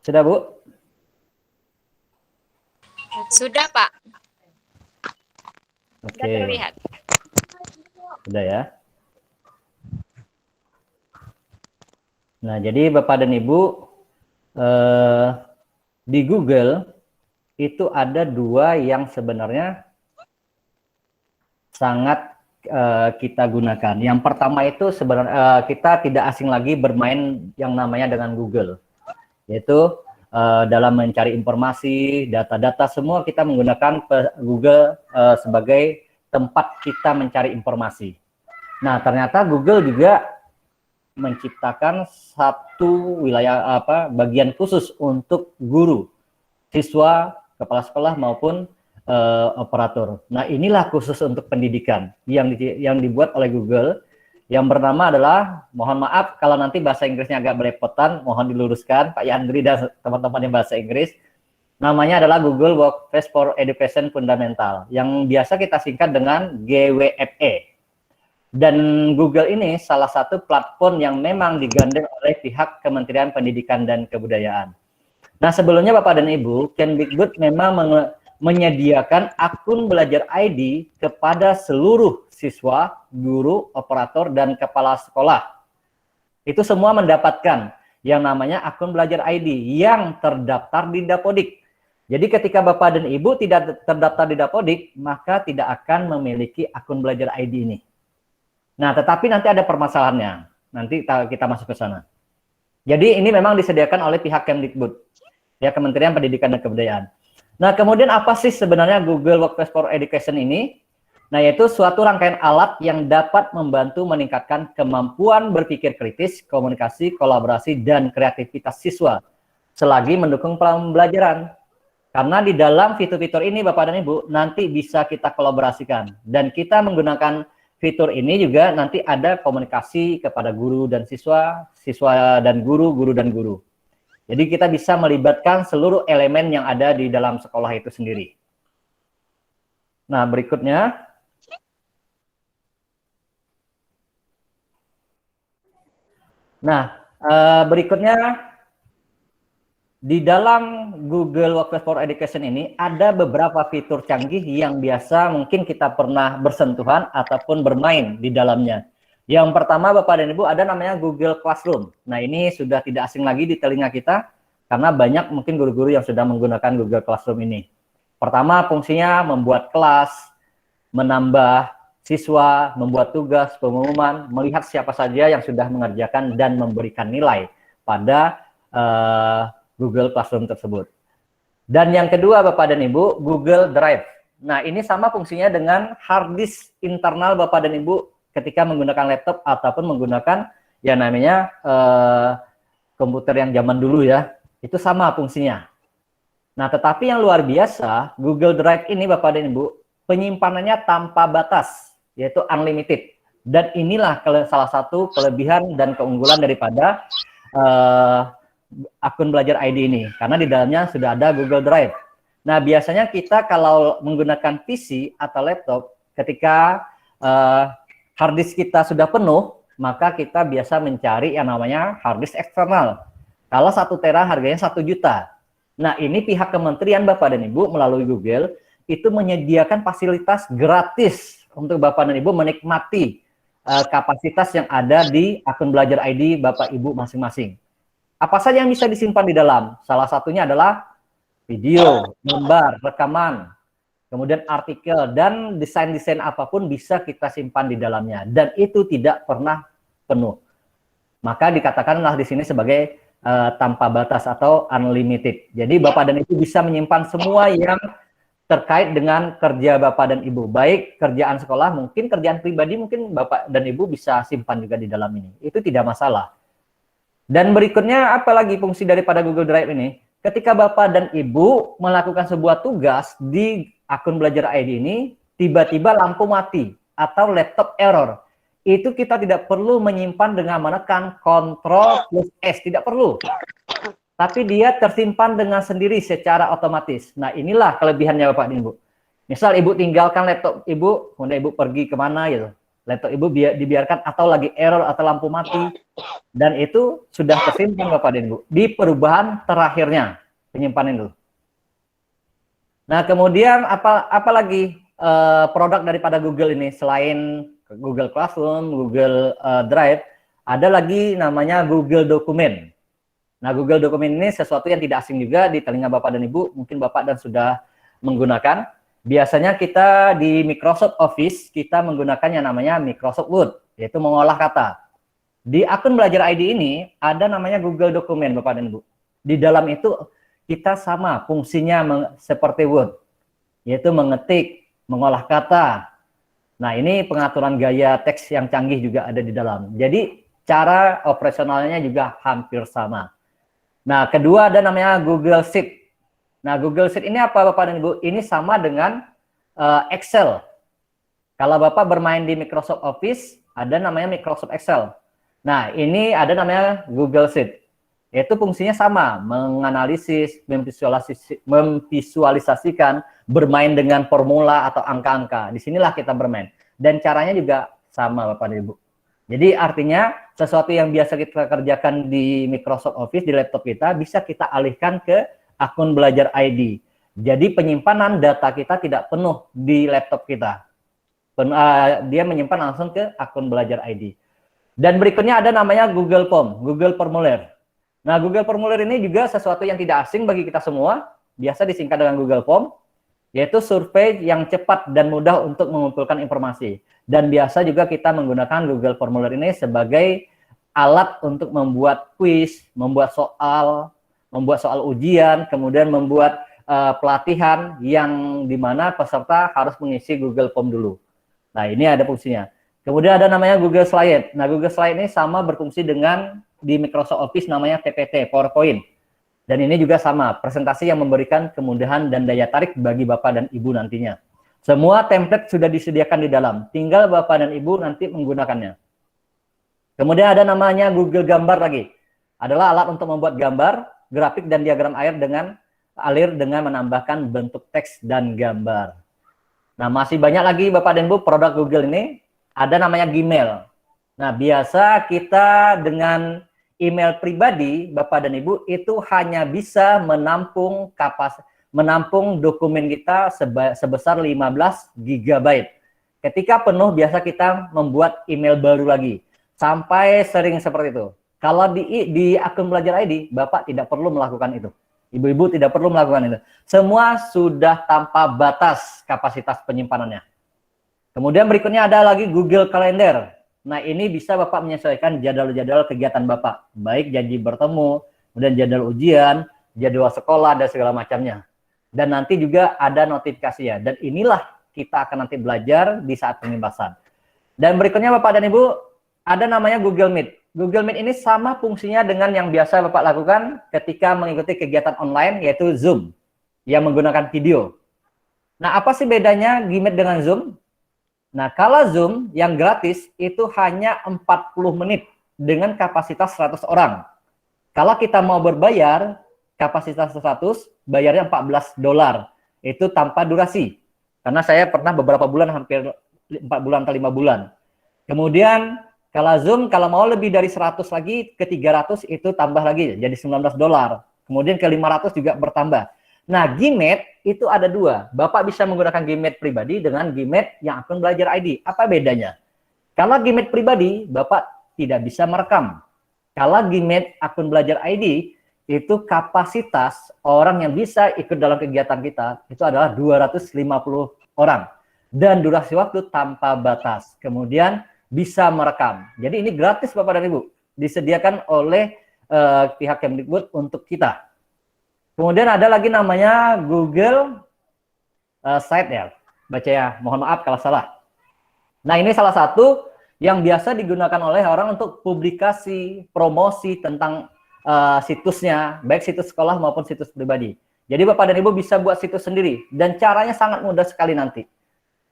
Sudah, Bu? Sudah, Pak. Oke. Sudah terlihat. Sudah ya. Nah, jadi Bapak dan Ibu, di Google itu ada dua yang sebenarnya sangat kita gunakan. Yang pertama itu sebenarnya kita tidak asing lagi bermain yang namanya dengan Google, yaitu dalam mencari informasi, data-data, semua kita menggunakan Google sebagai tempat kita mencari informasi. Nah, ternyata Google juga menciptakan satu wilayah bagian khusus untuk guru, siswa, kepala sekolah maupun operator. Nah, inilah khusus untuk pendidikan yang dibuat oleh Google, yang bernama adalah, mohon maaf kalau nanti bahasa Inggrisnya agak belepotan, mohon diluruskan Pak Yandri dan teman-teman yang bahasa Inggris. Namanya adalah Google Workspace for Education Fundamental, yang biasa kita singkat dengan GWFE. Dan Google ini salah satu platform yang memang digandeng oleh pihak Kementerian Pendidikan dan Kebudayaan. Nah, sebelumnya Bapak dan Ibu, Kemdikbud memang menyediakan akun belajar ID kepada seluruh siswa, guru, operator, dan kepala sekolah. Itu semua mendapatkan yang namanya akun belajar ID yang terdaftar di Dapodik. Jadi ketika Bapak dan Ibu tidak terdaftar di Dapodik, maka tidak akan memiliki akun belajar ID ini. Nah, tetapi nanti ada permasalahannya. Nanti kita masuk ke sana. Jadi ini memang disediakan oleh pihak Kemdikbud, ya, Kementerian Pendidikan dan Kebudayaan. Nah, kemudian apa sih sebenarnya Google Workspace for Education ini? Nah, yaitu suatu rangkaian alat yang dapat membantu meningkatkan kemampuan berpikir kritis, komunikasi, kolaborasi, dan kreativitas siswa selagi mendukung pembelajaran. Karena di dalam fitur-fitur ini, Bapak dan Ibu, nanti bisa kita kolaborasikan. Dan kita menggunakan fitur ini juga nanti ada komunikasi kepada guru dan siswa, siswa dan guru, guru dan guru. Jadi kita bisa melibatkan seluruh elemen yang ada di dalam sekolah itu sendiri. Nah, berikutnya. Nah, berikutnya di dalam Google Workspace for Education ini ada beberapa fitur canggih yang biasa mungkin kita pernah bersentuhan ataupun bermain di dalamnya. Yang pertama, Bapak dan Ibu, ada namanya Google Classroom. Nah, ini sudah tidak asing lagi di telinga kita karena banyak mungkin guru-guru yang sudah menggunakan Google Classroom ini. Pertama, fungsinya membuat kelas, menambah siswa, membuat tugas, pengumuman, melihat siapa saja yang sudah mengerjakan dan memberikan nilai pada Google Classroom tersebut. Dan yang kedua, Bapak dan Ibu, Google Drive. Nah, ini sama fungsinya dengan hard disk internal Bapak dan Ibu ketika menggunakan laptop ataupun menggunakan yang namanya komputer yang zaman dulu ya. Itu sama fungsinya. Nah, tetapi yang luar biasa, Google Drive ini Bapak dan Ibu, penyimpanannya tanpa batas, yaitu unlimited. Dan inilah salah satu kelebihan dan keunggulan daripada akun belajar ID ini, karena di dalamnya sudah ada Google Drive. Nah, biasanya kita kalau menggunakan PC atau laptop, ketika hard disk kita sudah penuh, maka kita biasa mencari yang namanya hard disk eksternal. Kalau 1 tera harganya 1 juta. Nah, ini pihak kementerian Bapak dan Ibu melalui Google itu menyediakan fasilitas gratis untuk Bapak dan Ibu menikmati kapasitas yang ada di akun belajar ID Bapak Ibu masing-masing. Apa saja yang bisa disimpan di dalam? Salah satunya adalah video, gambar, rekaman, kemudian artikel, dan desain-desain apapun bisa kita simpan di dalamnya. Dan itu tidak pernah penuh. Maka dikatakanlah di sini sebagai tanpa batas atau unlimited. Jadi Bapak dan Ibu bisa menyimpan semua yang terkait dengan kerja Bapak dan Ibu. Baik kerjaan sekolah, mungkin kerjaan pribadi, mungkin Bapak dan Ibu bisa simpan juga di dalam ini. Itu tidak masalah. Dan berikutnya, apalagi fungsi daripada Google Drive ini? Ketika Bapak dan Ibu melakukan sebuah tugas di akun belajar ID ini, tiba-tiba lampu mati atau laptop error. Itu kita tidak perlu menyimpan dengan menekan Ctrl+S, tidak perlu. Tapi dia tersimpan dengan sendiri secara otomatis. Nah, inilah kelebihannya Bapak dan Ibu. Misal Ibu tinggalkan laptop Ibu, kemudian Ibu pergi kemana gitu. laptop Ibu dibiarkan atau lagi error atau lampu mati, dan itu sudah tersimpan Bapak dan Ibu di perubahan terakhirnya penyimpanan itu. Nah, kemudian apa lagi produk daripada Google ini selain Google Classroom, Google Drive, ada lagi namanya Google Dokumen. Nah, Google Dokumen ini sesuatu yang tidak asing juga di telinga Bapak dan Ibu, mungkin Bapak dan sudah menggunakan. Biasanya kita di Microsoft Office, kita menggunakan yang namanya Microsoft Word, yaitu mengolah kata. Di akun Belajar ID ini, ada namanya Google Dokumen, Bapak dan Ibu. Di dalam itu, kita sama fungsinya seperti Word, yaitu mengetik, mengolah kata. Nah, ini pengaturan gaya teks yang canggih juga ada di dalam. Jadi, cara operasionalnya juga hampir sama. Nah, kedua ada namanya Google Sheet. Nah, Google Sheet ini apa Bapak dan Ibu? Ini sama dengan Excel. Kalau Bapak bermain di Microsoft Office, ada namanya Microsoft Excel. Nah, ini ada namanya Google Sheet. Yaitu fungsinya sama, menganalisis, memvisualisasikan, bermain dengan formula atau angka-angka. Disinilah kita bermain. Dan caranya juga sama Bapak dan Ibu. Jadi artinya sesuatu yang biasa kita kerjakan di Microsoft Office, di laptop kita, bisa kita alihkan ke akun Belajar ID. Jadi penyimpanan data kita tidak penuh di laptop kita. Dia menyimpan langsung ke akun Belajar ID. Dan berikutnya ada namanya Google Form, Google Formulir. Nah, Google Formulir ini juga sesuatu yang tidak asing bagi kita semua, biasa disingkat dengan Google Form, yaitu survei yang cepat dan mudah untuk mengumpulkan informasi. Dan biasa juga kita menggunakan Google Formulir ini sebagai alat untuk membuat kuis, membuat soal ujian, kemudian membuat pelatihan yang dimana peserta harus mengisi Google Form dulu. Nah, ini ada fungsinya. Kemudian ada namanya Google Slide. Nah, Google Slide ini sama berfungsi dengan di Microsoft Office namanya PPT, PowerPoint. Dan ini juga sama, presentasi yang memberikan kemudahan dan daya tarik bagi Bapak dan Ibu nantinya. Semua template sudah disediakan di dalam, tinggal Bapak dan Ibu nanti menggunakannya. Kemudian ada namanya Google Gambar lagi. Adalah alat untuk membuat gambar, grafik, dan diagram alir dengan menambahkan bentuk teks dan gambar. Nah, masih banyak lagi Bapak dan Ibu produk Google ini. Ada namanya Gmail. Nah, biasa kita dengan email pribadi Bapak dan Ibu itu hanya bisa menampung dokumen kita sebesar 15 GB. Ketika penuh biasa kita membuat email baru lagi. Sampai sering seperti itu. Kalau di akun Belajar ID, Bapak tidak perlu melakukan itu. Ibu-ibu tidak perlu melakukan itu. Semua sudah tanpa batas kapasitas penyimpanannya. Kemudian berikutnya ada lagi Google Calendar. Nah, ini bisa Bapak menyesuaikan jadwal-jadwal kegiatan Bapak. Baik janji bertemu, kemudian jadwal ujian, jadwal sekolah, dan segala macamnya. Dan nanti juga ada notifikasinya. Dan inilah kita akan nanti belajar di saat pembebasan. Dan berikutnya Bapak dan Ibu, ada namanya Google Meet. Google Meet ini sama fungsinya dengan yang biasa Bapak lakukan ketika mengikuti kegiatan online, yaitu Zoom, yang menggunakan video. Nah, apa sih bedanya Gmeet dengan Zoom? Nah, kalau Zoom yang gratis itu hanya 40 menit dengan kapasitas 100 orang. Kalau kita mau berbayar, kapasitas 100, bayarnya $14. Itu tanpa durasi. Karena saya pernah beberapa bulan, hampir 4 bulan atau 5 bulan. Kemudian, kalau Zoom, kalau mau lebih dari 100 lagi, ke 300 itu tambah lagi, jadi $19. Kemudian ke 500 juga bertambah. Nah, Gmeet itu ada dua. Bapak bisa menggunakan Gmeet pribadi dengan Gmeet yang akun Belajar ID. Apa bedanya? Kalau Gmeet pribadi, Bapak tidak bisa merekam. Kalau Gmeet akun Belajar ID, itu kapasitas orang yang bisa ikut dalam kegiatan kita, itu adalah 250 orang. Dan durasi waktu tanpa batas. Kemudian bisa merekam. Jadi ini gratis Bapak dan Ibu. Disediakan oleh pihak Kemdikbud untuk kita. Kemudian ada lagi namanya Google Site ya. Baca ya, mohon maaf kalau salah. Nah, ini salah satu yang biasa digunakan oleh orang untuk publikasi, promosi tentang situsnya, baik situs sekolah maupun situs pribadi. Jadi Bapak dan Ibu bisa buat situs sendiri. Dan caranya sangat mudah sekali nanti.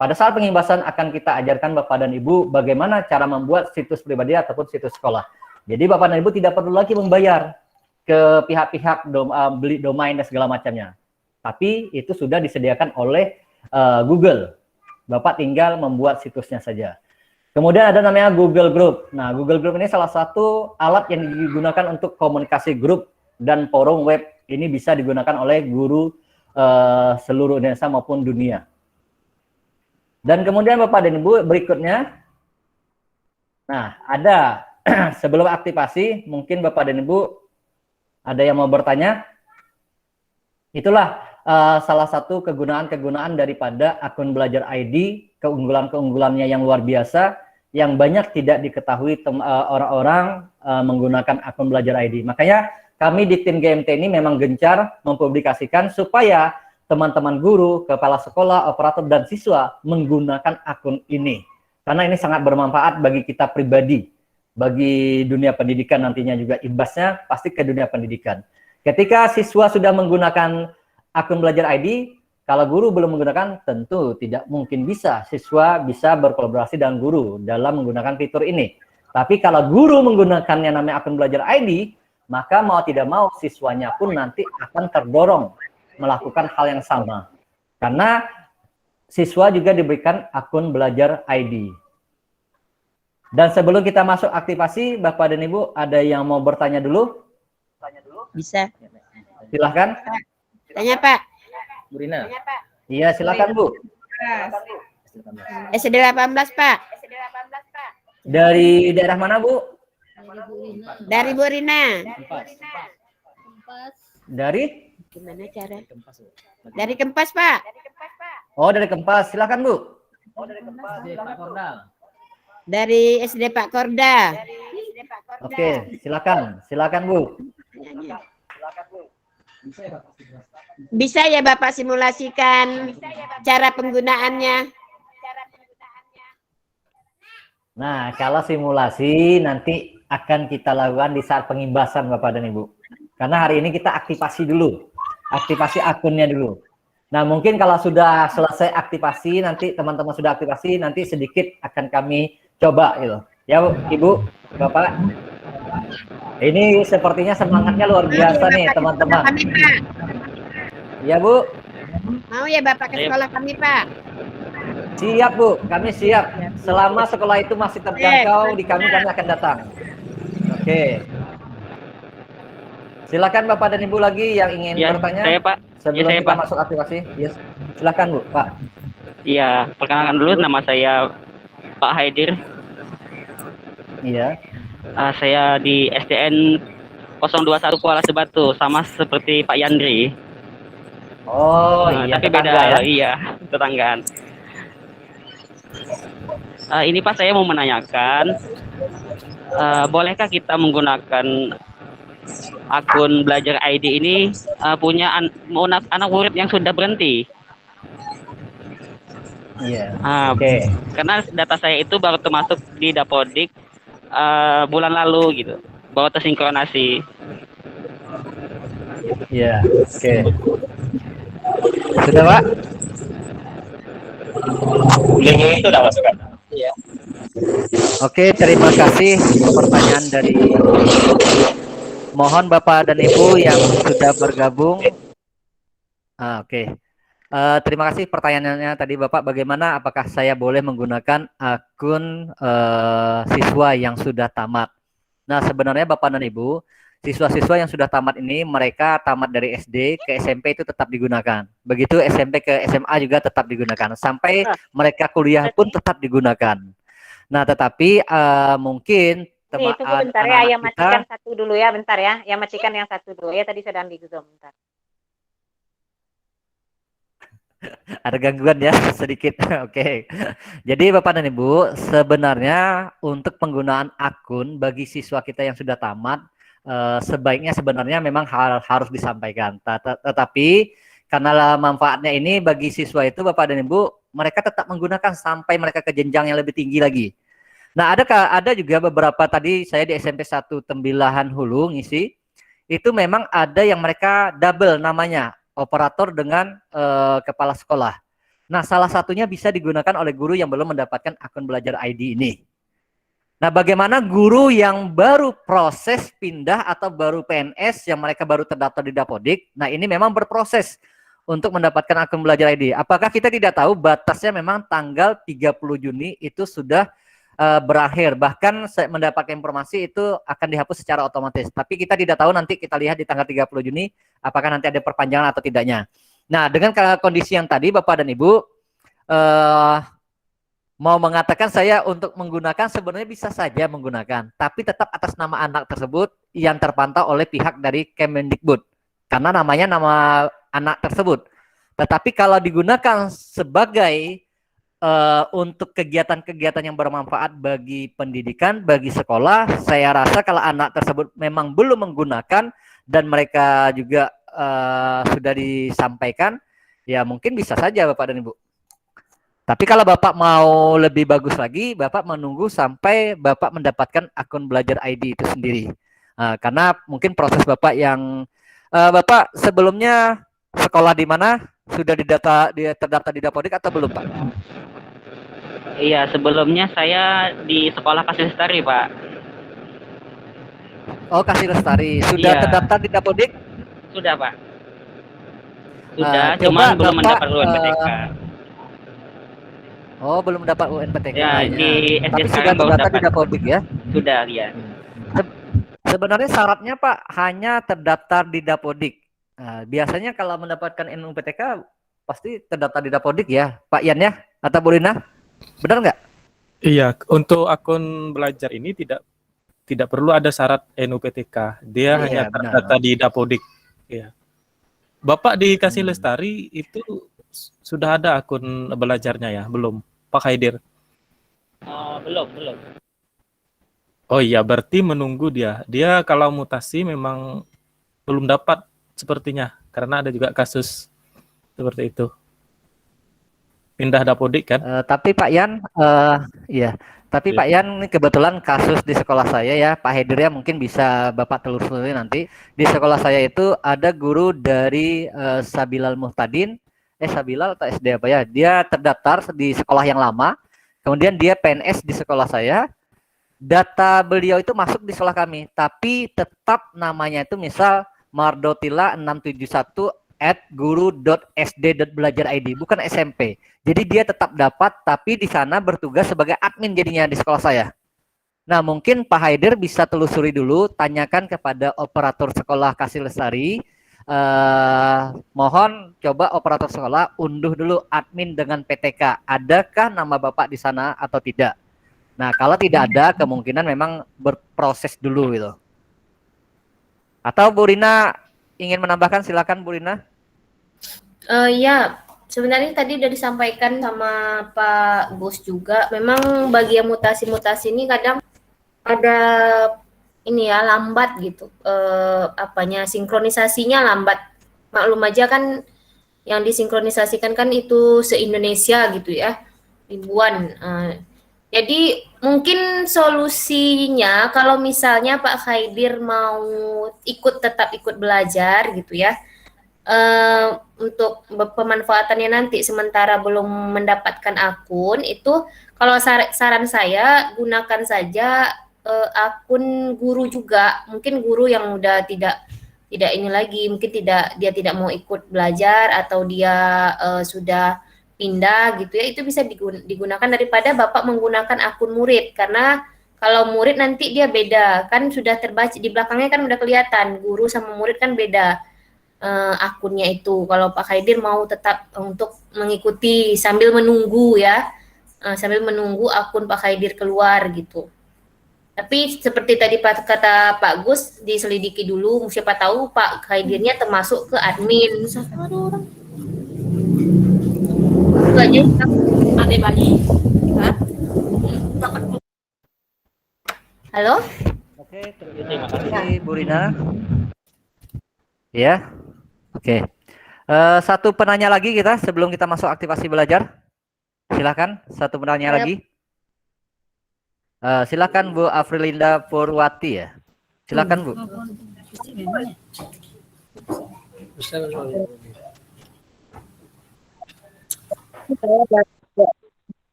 Pada saat pengimbasan akan kita ajarkan Bapak dan Ibu bagaimana cara membuat situs pribadi ataupun situs sekolah. Jadi Bapak dan Ibu tidak perlu lagi membayar ke pihak-pihak beli domain dan segala macamnya. Tapi itu sudah disediakan oleh Google. Bapak tinggal membuat situsnya saja. Kemudian ada namanya Google Group. Nah, Google Group ini salah satu alat yang digunakan untuk komunikasi grup dan forum web. Ini bisa digunakan oleh guru seluruh Indonesia maupun dunia. Dan kemudian Bapak dan Ibu berikutnya, nah ada sebelum aktivasi, mungkin Bapak dan Ibu ada yang mau bertanya? Itulah salah satu kegunaan-kegunaan daripada akun Belajar ID, keunggulan-keunggulannya yang luar biasa, yang banyak tidak diketahui orang-orang menggunakan akun Belajar ID. Makanya kami di tim GMT ini memang gencar mempublikasikan supaya teman-teman guru, kepala sekolah, operator, dan siswa menggunakan akun ini. Karena ini sangat bermanfaat bagi kita pribadi, bagi dunia pendidikan nantinya juga imbasnya pasti ke dunia pendidikan. Ketika siswa sudah menggunakan akun Belajar ID, kalau guru belum menggunakan, tentu tidak mungkin bisa siswa bisa berkolaborasi dengan guru dalam menggunakan fitur ini. Tapi kalau guru menggunakannya namanya akun Belajar ID, maka mau tidak mau siswanya pun nanti akan terdorong melakukan hal yang sama. Karena siswa juga diberikan akun Belajar ID. Dan sebelum kita masuk aktivasi, Bapak dan Ibu, ada yang mau bertanya dulu? Bisa. Silahkan. Tanya Pak. Bu Rina. Iya, silakan Bu. SD 18 Pak. Dari daerah mana Bu? Dari Bu Rina. Dari? Gimana cara? Dari Kempas Pak. Oh, dari Kempas. Silakan Bu. Dari SD Pak Korda. Oke, silakan. Silakan Bu. Bisa ya Bapak simulasikan cara penggunaannya? Nah, kalau simulasi nanti akan kita lakukan di saat pengimbasan Bapak dan Ibu. Karena hari ini kita aktivasi dulu. Aktivasi akunnya dulu. Nah, mungkin kalau sudah selesai aktivasi, nanti teman-teman sudah aktivasi, nanti sedikit akan kami coba gitu. Ya Ibu, Bapak. Ini sepertinya semangatnya luar biasa nih teman-teman. Ya Bu. Mau ya Bapak ke sekolah kami Pak? Siap Bu, kami siap. Selama sekolah itu masih terjangkau, di kami akan datang. Oke. Silakan Bapak dan Ibu lagi yang ingin bertanya. Saya Pak. Sebelum saya, kita Pak. masuk aktivasi. Yes. Silakan Bu, Pak. Iya, perkenalkan dulu nama saya Pak Haidir. Iya. Saya di SDN 021 Kuala Sebatu, sama seperti Pak Yandri. Oh iya, tapi beda ya? Iya, tetanggaan. Ini Pak, saya mau menanyakan, bolehkah kita menggunakan akun Belajar ID ini punya anak murid yang sudah berhenti? Iya. Oke. Karena data saya itu baru termasuk di Dapodik bulan lalu gitu, baru tersinkronasi. Iya. Oke. Sudah Pak? Linknya itu udah masuk kan? Iya. Oke, terima kasih pertanyaan dari mohon Bapak dan Ibu yang sudah bergabung. Oke. Terima kasih pertanyaannya tadi Bapak, bagaimana apakah saya boleh menggunakan akun siswa yang sudah tamat? Nah, sebenarnya Bapak dan Ibu, siswa-siswa yang sudah tamat ini mereka tamat dari SD ke SMP itu tetap digunakan. Begitu SMP ke SMA juga tetap digunakan. Sampai mereka kuliah pun tetap digunakan. Nah, tetapi mungkin Tunggu bentar ya, yang matikan satu dulu ya, bentar ya. Yang matikan yang satu dulu ya, tadi sedang di Zoom, bentar. Ada gangguan ya sedikit. Oke. Jadi Bapak dan Ibu, sebenarnya untuk penggunaan akun bagi siswa kita yang sudah tamat sebaiknya sebenarnya memang harus disampaikan. Tetapi karena manfaatnya ini bagi siswa itu Bapak dan Ibu, mereka tetap menggunakan sampai mereka ke jenjang yang lebih tinggi lagi. Nah, ada juga beberapa tadi saya di SMP 1 Tembilahan Hulu ngisi, itu memang ada yang mereka double namanya, operator dengan kepala sekolah. Nah, salah satunya bisa digunakan oleh guru yang belum mendapatkan akun Belajar ID ini. Nah, bagaimana guru yang baru proses pindah atau baru PNS yang mereka baru terdaftar di Dapodik? Nah, ini memang berproses untuk mendapatkan akun Belajar ID. Apakah kita tidak tahu batasnya memang tanggal 30 Juni itu sudah berakhir. Bahkan saya mendapatkan informasi itu akan dihapus secara otomatis. Tapi kita tidak tahu, nanti kita lihat di tanggal 30 Juni apakah nanti ada perpanjangan atau tidaknya. Nah, dengan kondisi yang tadi Bapak dan Ibu mau mengatakan saya untuk menggunakan, sebenarnya bisa saja menggunakan, tapi tetap atas nama anak tersebut yang terpantau oleh pihak dari Kemendikbud, karena namanya nama anak tersebut. Tetapi kalau digunakan sebagai untuk kegiatan-kegiatan yang bermanfaat bagi pendidikan, bagi sekolah, saya rasa kalau anak tersebut memang belum menggunakan dan mereka juga sudah disampaikan, ya mungkin bisa saja Bapak dan Ibu. Tapi kalau Bapak mau lebih bagus lagi, Bapak menunggu sampai Bapak mendapatkan akun Belajar ID itu sendiri. Karena mungkin proses Bapak yang Bapak sebelumnya sekolah di mana, sudah terdaftar di Dapodik atau belum, Pak? Iya, sebelumnya saya di sekolah Kasih Lestari, Pak. Oh, Kasih Lestari. Sudah terdaftar di Dapodik? Sudah, Pak. Sudah, cuman belum mendapat UNPTK. Oh, belum dapat UNPTK. Ya, di SD tapi sekarang sudah baru terdaftar dapat. di Dapodik ya? Sudah, ya. Sebenarnya syaratnya Pak hanya terdaftar di Dapodik. Biasanya kalau mendapatkan NUPTK pasti terdaftar di Dapodik ya, Pak Yan ya, atau Bu Rina? Benar nggak? Iya, untuk akun belajar ini tidak perlu ada syarat NUPTK. Dia hanya terdaftar di Dapodik. Iya. Bapak di Kasih Lestari itu sudah ada akun belajarnya ya? Belum, Pak Haidir? Belum. Oh iya, berarti menunggu dia. Dia kalau mutasi memang belum dapat sepertinya, karena ada juga kasus seperti itu. Pindah Dapodik kan? Tapi Pak Yan, ya. Tapi Pak Yan, ini kebetulan kasus di sekolah saya ya, Pak Haidir ya, mungkin bisa Bapak telusuri nanti. Di sekolah saya itu ada guru dari Sabilal Muhtadin, Sabilal atau SD apa ya? Dia terdaftar di sekolah yang lama, kemudian dia PNS di sekolah saya. Data beliau itu masuk di sekolah kami, tapi tetap namanya itu misal Mardotila 671@guru.sd.belajar.id, bukan SMP. Jadi dia tetap dapat, tapi di sana bertugas sebagai admin jadinya di sekolah saya. Nah, mungkin Pak Haidir bisa telusuri dulu, tanyakan kepada operator sekolah Kasih Lestari. Mohon coba operator sekolah unduh dulu admin dengan PTK. Adakah nama Bapak di sana atau tidak? Nah, kalau tidak ada, kemungkinan memang berproses dulu gitu. Atau Bu Rina ingin menambahkan, silakan Bu Rina. Ya, sebenarnya tadi udah disampaikan sama Pak Gus juga. Memang bagi yang mutasi-mutasi ini kadang ada ini ya lambat gitu. Sinkronisasinya lambat. Maklum aja kan yang disinkronisasikan kan itu se-Indonesia gitu ya, ribuan. Jadi mungkin solusinya kalau misalnya Pak Haidir mau tetap ikut belajar gitu ya, untuk pemanfaatannya nanti sementara belum mendapatkan akun itu, kalau saran saya gunakan saja akun guru juga. Mungkin guru yang udah tidak ini lagi, mungkin dia tidak mau ikut belajar atau dia sudah pindah gitu ya, itu bisa digunakan daripada Bapak menggunakan akun murid, karena kalau murid nanti dia beda, kan sudah terbaca di belakangnya kan udah kelihatan, guru sama murid kan beda akunnya itu. Kalau Pak Haidir mau tetap untuk mengikuti sambil menunggu ya, sambil menunggu akun Pak Haidir keluar gitu. Tapi seperti tadi kata Pak Gus, diselidiki dulu, siapa tahu Pak Haidirnya termasuk ke admin. Aja Bali. Halo? Oke, terima kasih Bu Rina. Ya, oke. Satu penanya lagi kita sebelum kita masuk aktivasi belajar. Silakan, satu penanya lagi. Silakan Bu Afrilinda Purwati ya. Silakan Bu. Saya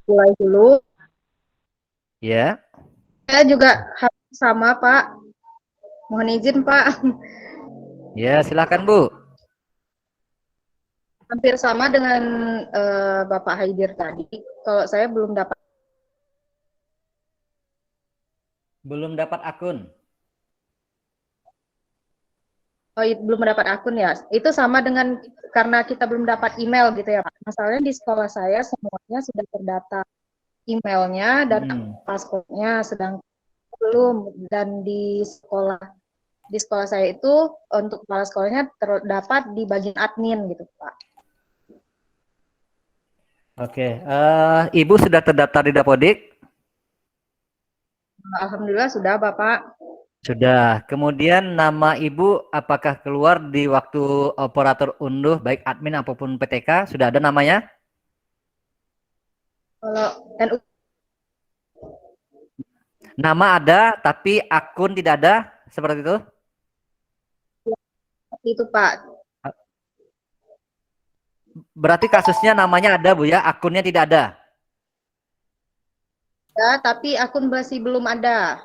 mulai dulu. Ya. Saya juga sama Pak. Mohon izin Pak. Ya, silakan Bu. Hampir sama dengan Bapak Haidir tadi. Kalau saya belum dapat Belum dapat akun. Oh, belum mendapat akun ya. Itu sama dengan karena kita belum dapat email gitu ya, Pak. Masalahnya di sekolah saya semuanya sudah terdata emailnya dan paspornya, sedang belum. Dan di sekolah saya itu untuk kepala sekolahnya terdapat di bagian admin gitu, Pak. Oke, Ibu sudah terdaftar di Dapodik? Alhamdulillah sudah, Bapak. Sudah. Kemudian nama Ibu apakah keluar di waktu operator unduh baik admin apapun PTK? Sudah ada namanya? Kalau NU Nama ada tapi akun tidak ada, seperti itu? itu, Pak. Berarti kasusnya namanya ada Bu ya, akunnya tidak ada. Ya, tapi akun masih belum ada.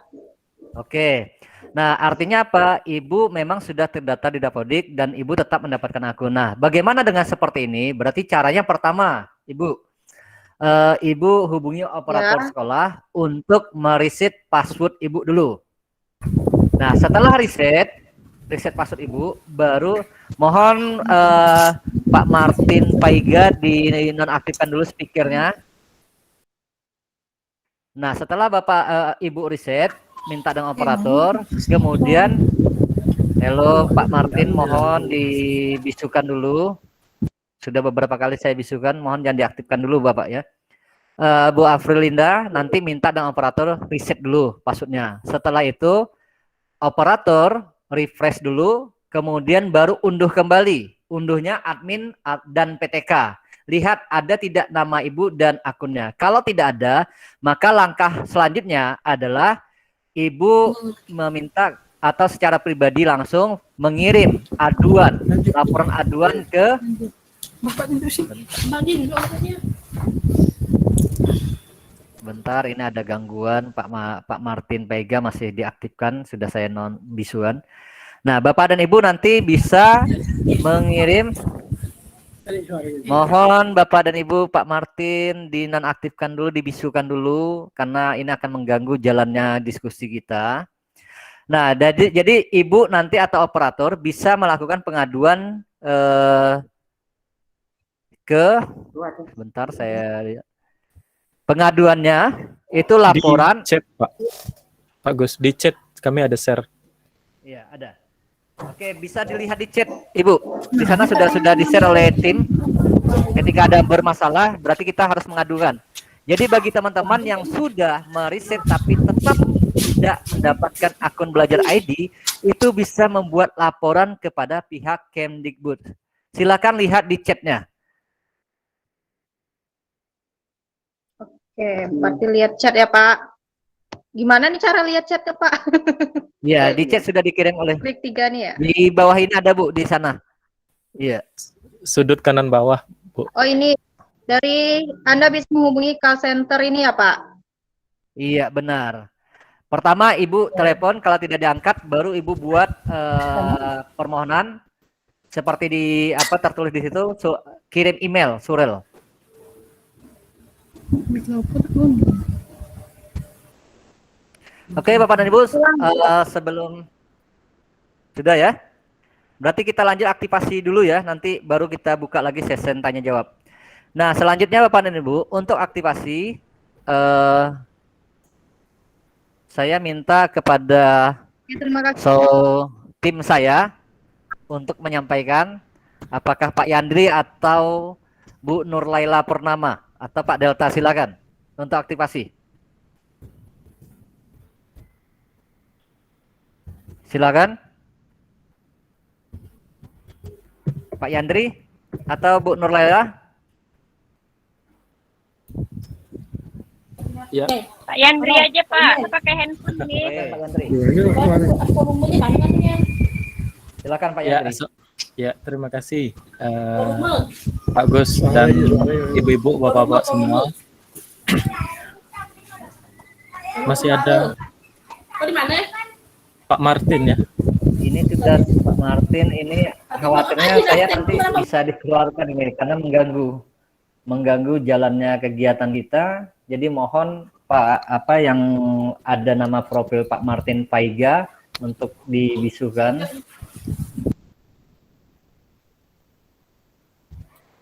Oke. Nah, artinya apa? Ibu memang sudah terdaftar di Dapodik dan Ibu tetap mendapatkan akun. Nah, bagaimana dengan seperti ini? Berarti caranya pertama, Ibu, Ibu hubungi operator sekolah untuk mereset password Ibu dulu. Nah, setelah reset password Ibu, baru mohon Pak Martin Paiga dinonaktifkan dulu speakernya. Nah, setelah Bapak Ibu reset, minta dengan operator, kemudian halo Pak Martin, mohon dibisukan dulu. Sudah beberapa kali saya bisukan, mohon jangan diaktifkan dulu Bapak ya. Bu Afrilinda nanti minta dengan operator reset dulu passwordnya. Setelah itu operator refresh dulu, kemudian baru unduh kembali. Unduhnya admin dan PTK. Lihat ada tidak nama Ibu dan akunnya. Kalau tidak ada, maka langkah selanjutnya adalah Ibu meminta atau secara pribadi langsung mengirim aduan, laporan aduan ke bentar, ini ada gangguan Pak Martin Paiga masih diaktifkan, sudah saya non bisuan. Nah, Bapak dan Ibu nanti bisa mengirim. Mohon Bapak dan Ibu Pak Martin dinonaktifkan dulu, dibisukan dulu karena ini akan mengganggu jalannya diskusi kita. Nah, jadi Ibu nanti atau operator bisa melakukan pengaduan bentar saya lihat. Pengaduannya itu laporan di chat, Pak Gus, di chat kami ada share. Iya, ada. Oke, bisa dilihat di chat, Ibu. Di sana sudah di-share oleh tim. Ketika ada bermasalah, berarti kita harus mengadukan. Jadi bagi teman-teman yang sudah mereset tapi tetap tidak mendapatkan akun belajar ID, itu bisa membuat laporan kepada pihak Kemdikbud. Silakan lihat di chatnya. Oke, berarti lihat chat ya, Pak. Gimana nih cara lihat chatnya, Pak? Ya, di chat sudah dikirim oleh. Klik 3 nih ya. Di bawah ini ada Bu, di sana. Iya. Sudut kanan bawah, Bu. Oh, ini dari Anda bisa menghubungi call center ini ya, Pak? Iya, benar. Pertama Ibu telepon, kalau tidak diangkat baru Ibu buat permohonan seperti di tertulis di situ, kirim email surel. Oke, Bapak dan Ibu, sebelum sudah ya. Berarti kita lanjut aktivasi dulu ya, nanti baru kita buka lagi sesi tanya jawab. Nah, selanjutnya Bapak dan Ibu, untuk aktivasi saya minta kepada tim saya untuk menyampaikan apakah Pak Yandri atau Bu Nurlaila Purnama atau Pak Delta, silakan untuk aktivasi. Silakan. Pak Yandri atau Bu Nurlaila? Ya. Pak Yandri aja Pak, pakai handphone nih. Pak Yandri. Silakan Pak Yandri. Ya, terima kasih Pak Gus dan ibu-ibu, bapak-bapak semua. Masih ada Pak Martin ya. Ini sudah Pak Martin, ini khawatirnya saya nanti bisa dikeluarkan ini karena mengganggu jalannya kegiatan kita. Jadi mohon Pak apa yang ada nama profil Pak Martin Paiga untuk dibisukan.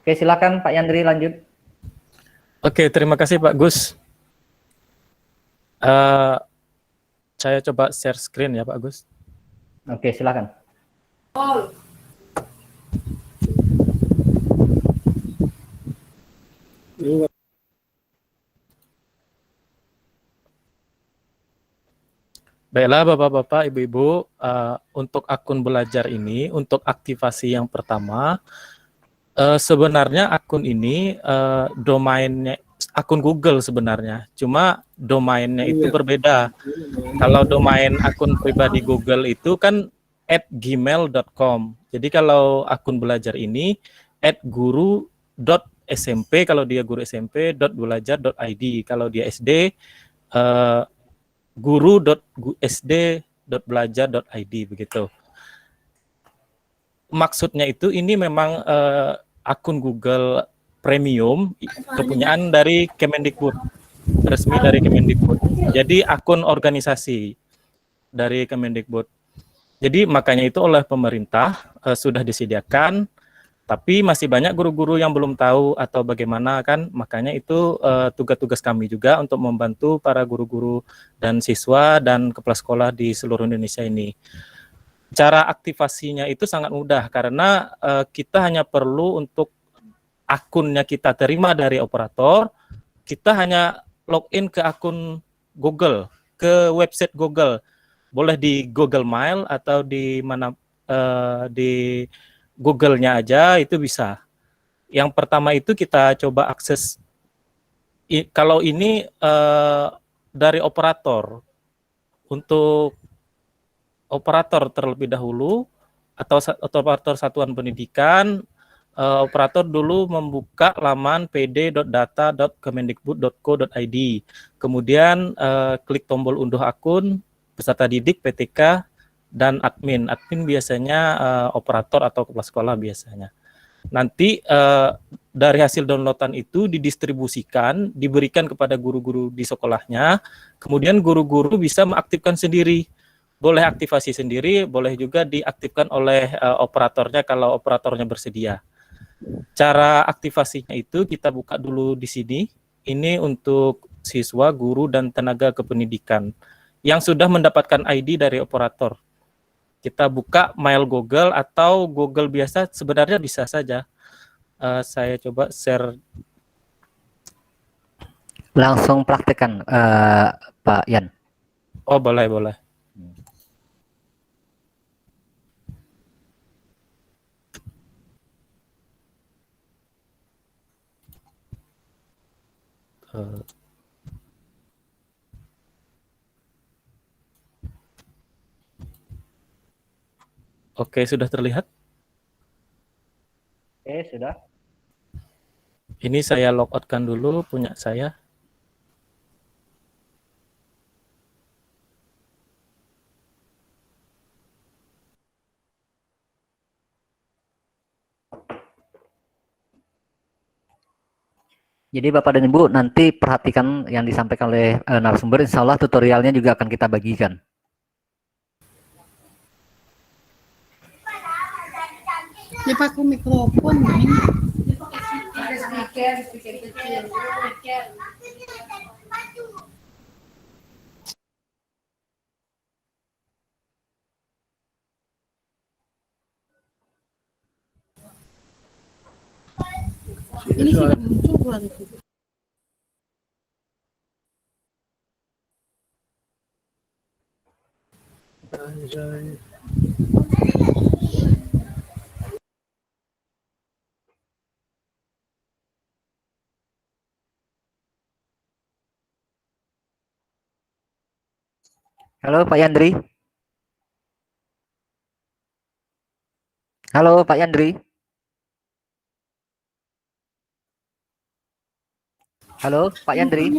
Oke, silakan Pak Yandri lanjut. Oke, terima kasih Pak Gus. Saya coba share screen ya Pak Gus. Oke, silakan. Baiklah Bapak-Bapak, Ibu-Ibu, untuk akun belajar ini, untuk aktivasi yang pertama, sebenarnya akun ini domainnya akun Google sebenarnya, cuma domainnya itu berbeda. Kalau domain akun pribadi Google itu kan @gmail.com. Jadi kalau akun belajar ini @guru.smp kalau dia guru SMP, .belajar.id kalau dia SD, guru.sd.belajar.id begitu. Maksudnya itu ini memang akun Google Premium kepunyaan dari Kemendikbud, resmi dari Kemendikbud. Jadi akun organisasi dari Kemendikbud. Jadi makanya itu oleh pemerintah sudah disediakan, tapi masih banyak guru-guru yang belum tahu atau bagaimana kan, makanya itu tugas-tugas kami juga untuk membantu para guru-guru dan siswa dan kepala sekolah di seluruh Indonesia ini. Cara aktivasinya itu sangat mudah karena kita hanya perlu untuk akunnya kita terima dari operator, kita hanya login ke akun Google, ke website Google. Boleh di Google Mail atau di mana di Google-nya aja itu bisa. Yang pertama itu kita coba akses, kalau ini dari operator, untuk operator terlebih dahulu, atau operator satuan pendidikan, operator dulu membuka laman pd.data.kemendikbud.co.id, kemudian klik tombol unduh akun, peserta didik, PTK, dan admin. Admin biasanya operator atau kepala sekolah biasanya. Nanti dari hasil downloadan itu didistribusikan, diberikan kepada guru-guru di sekolahnya, kemudian guru-guru bisa mengaktifkan sendiri. Boleh aktivasi sendiri, boleh juga diaktifkan oleh operatornya kalau operatornya bersedia. Cara aktivasinya itu kita buka dulu di sini. Ini untuk siswa, guru, dan tenaga kependidikan yang sudah mendapatkan ID dari operator. Kita buka mail Google atau Google biasa, sebenarnya bisa saja. Saya coba share. Langsung praktekkan Pak Yan. Oh, boleh, boleh. Oke, sudah terlihat? Oke, sudah. Ini saya logoutkan dulu punya saya. Jadi Bapak dan Ibu nanti perhatikan yang disampaikan oleh narasumber, insya Allah tutorialnya juga akan kita bagikan. Dia pakai mikrofon, Min. Ini sudah muncul bukan itu? Halo Pak Yandri. Halo Pak Yandri. Halo Pak Yandri.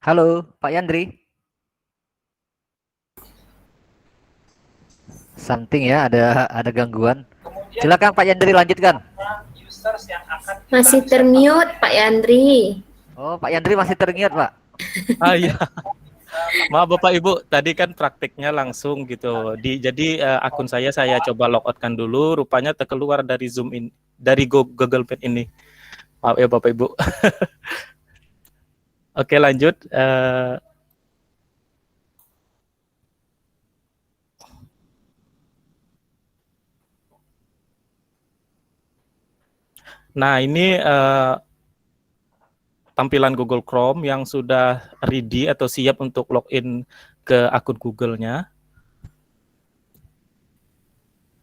Halo Pak Yandri. Something ya, ada gangguan. Silakan Pak Yandri lanjutkan. Masih termute Pak Yandri. Oh, Pak Yandri masih teringat, Pak. Ah iya. Maaf Bapak Ibu, tadi kan praktiknya langsung gitu. Jadi akun saya coba logoutkan dulu, rupanya terkeluar dari Zoom ini, dari Google Meet ini. Maaf ya Bapak Ibu. Oke, lanjut. Nah, ini tampilan Google Chrome yang sudah ready atau siap untuk login ke akun Google-nya.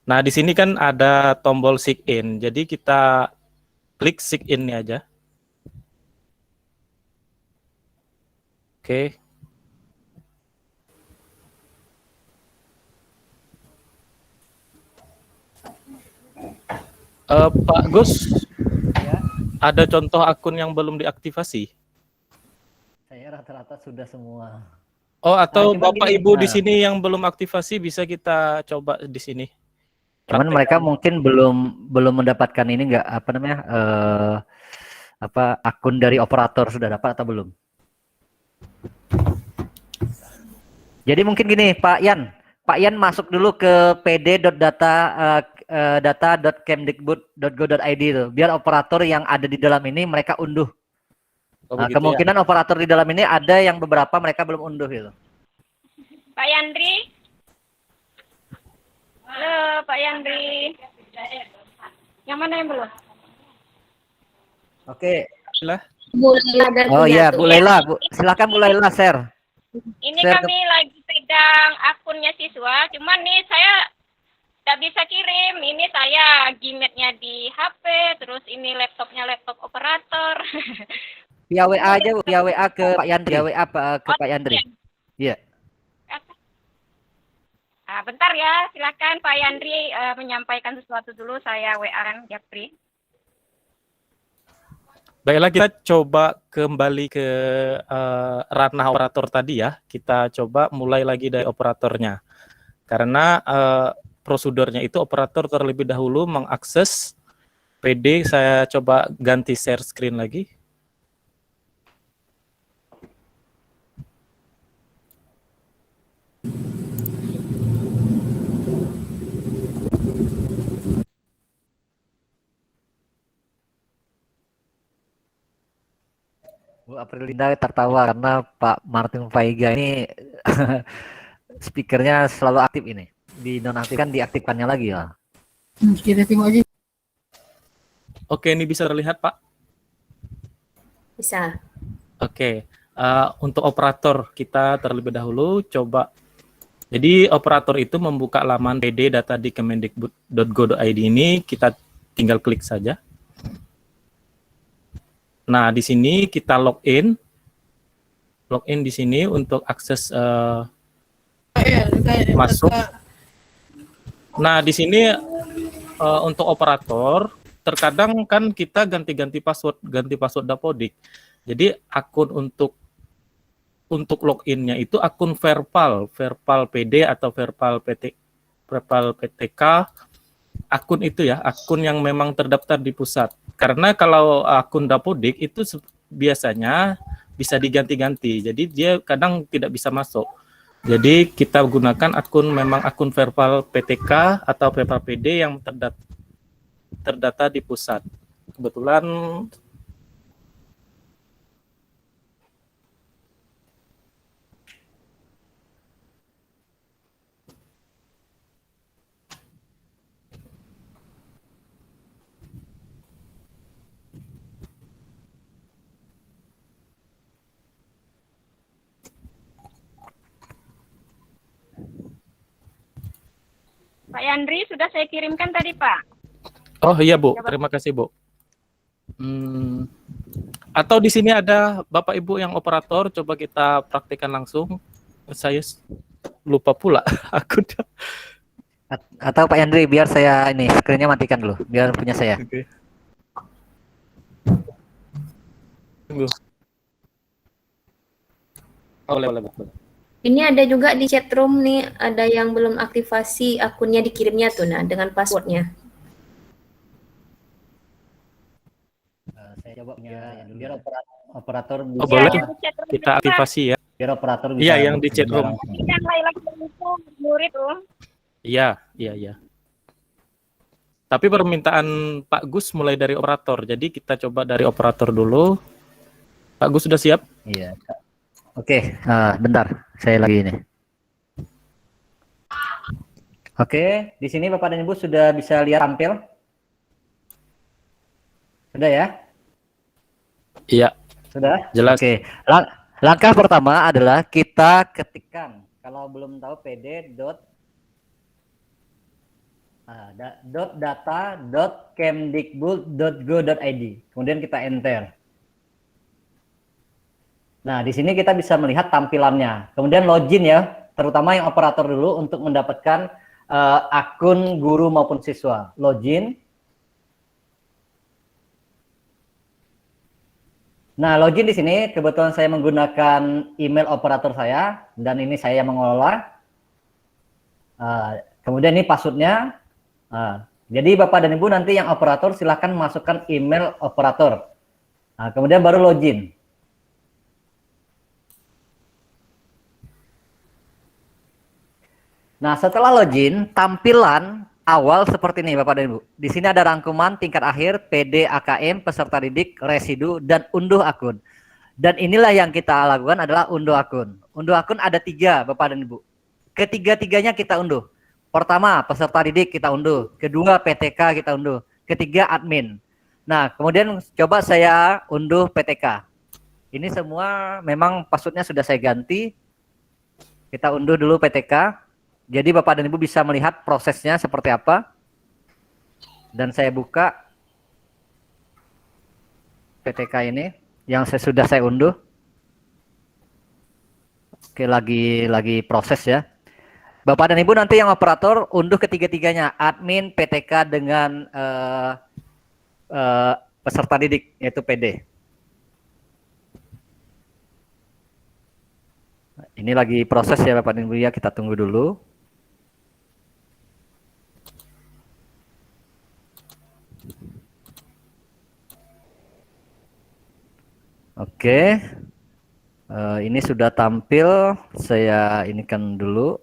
Nah, di sini kan ada tombol sign in. Jadi kita klik sign in-nya aja. Oke. Pak Gus, Ya, ada contoh akun yang belum diaktifasi? saya rata-rata sudah semua. Oh, atau cuman Bapak gini, Ibu di sini yang belum aktifasi bisa kita coba di sini. Cuman mereka mungkin belum mendapatkan ini enggak apa namanya? Akun dari operator sudah dapat atau belum? Jadi mungkin gini, Pak Yan masuk dulu ke data.kemdikbud.go.id itu, biar operator yang ada di dalam ini mereka unduh. Oh, Nah, begitu ya. kemungkinan operator di dalam ini ada yang beberapa mereka belum unduh gitu. Pak Yandri. Halo, Pak Yandri. Yang mana yang belum? Oke. Lah. Oh iya, Bu Laila, silakan Bu Laila share. Ini Share kami lagi pegang akunnya siswa, cuman nih saya tidak bisa kirim. Ini saya Gmail-nya di HP, terus ini laptopnya laptop operator. Via WA aja, Bu. Via WA ke Pak Yandri. Via WA ke Pak Yandri. Iya. Nah, bentar ya, silakan Pak Yandri menyampaikan sesuatu dulu. Saya WA-an Japri. Baiklah, kita coba kembali ke ranah operator tadi ya. Kita coba mulai lagi dari operatornya. Karena prosedurnya itu operator terlebih dahulu mengakses PD. Saya coba ganti share screen lagi. Bu Aprilinda tertawa karena Pak Martin Faiga ini speakernya selalu aktif ini. Dinonaktifkan, diaktifkannya lagi ya. Kita tengok lagi. Oke, ini bisa terlihat Pak? Bisa. Oke, untuk operator kita terlebih dahulu coba. Jadi operator itu membuka laman PD data di kemendikbud.go.id ini, kita tinggal klik saja. Nah, di sini kita login di sini untuk akses masuk. Nah, di sini untuk operator terkadang kan kita ganti password Dapodik. Jadi akun untuk loginnya itu akun verbal PD atau verbal PTK, akun itu ya, akun yang memang terdaftar di pusat. Karena kalau akun Dapodik itu biasanya bisa diganti-ganti, jadi dia kadang tidak bisa masuk. Jadi kita gunakan akun verbal PTK atau verbal PD yang terdata di pusat. Kebetulan Pak Yandri sudah saya kirimkan tadi, Pak. oh iya Bu, terima kasih Bu. Atau di sini ada Bapak Ibu yang operator, coba kita praktikkan langsung. Saya lupa pula aku. Atau Pak Yandri, biar saya ini screen-nya matikan dulu, biar punya saya. Oke. Tunggu. Oh, boleh. Ini ada juga di chat room nih, ada yang belum aktivasi akunnya dikirimnya tuh, nah dengan passwordnya. Saya coba biar operator Oh, bisa, boleh Ya, tuh. yang di chat room Kita aktivasi ya. biar operator Iya, bisa yang di chat buka room. langsung. yang lagi itu murid tuh. Iya, iya, iya. Tapi permintaan Pak Gus mulai dari operator. Jadi kita coba dari operator dulu. Pak Gus sudah siap? Iya. Oke, bentar, saya lagi ini. Oke, di sini Bapak dan Ibu sudah bisa lihat tampil? Sudah ya? Iya, Sudah? jelas. Oke. Langkah pertama adalah kita ketikkan. Kalau belum tahu pd.data.kemdikbud.go.id. Kemudian kita enter. Nah, di sini kita bisa melihat tampilannya. Kemudian login ya, terutama yang operator dulu untuk mendapatkan akun guru maupun siswa. Login. Nah, login di sini kebetulan saya menggunakan email operator saya dan ini saya mengelola. Kemudian ini passwordnya. Jadi Bapak dan Ibu nanti yang operator silahkan masukkan email operator. Kemudian baru login. Nah, setelah login, tampilan awal seperti ini Bapak dan Ibu. Di sini ada rangkuman tingkat akhir, PD, AKM, peserta didik, residu, dan unduh akun. Dan inilah yang kita lakukan adalah unduh akun. Unduh akun ada 3 Bapak dan Ibu. Ketiga-tiganya kita unduh. Pertama, peserta didik kita unduh. Kedua, PTK kita unduh. Ketiga, admin. Nah, kemudian coba saya unduh PTK. Ini semua memang passwordnya sudah saya ganti. Kita unduh dulu PTK. Jadi Bapak dan Ibu bisa melihat prosesnya seperti apa. Dan saya buka PTK ini yang sudah saya unduh. Oke, lagi proses ya. Bapak dan Ibu nanti yang operator unduh ketiga-tiganya, admin, PTK dengan peserta didik yaitu PD. Ini lagi proses ya Bapak dan Ibu ya, kita tunggu dulu. Oke, ini sudah tampil, saya inikan dulu.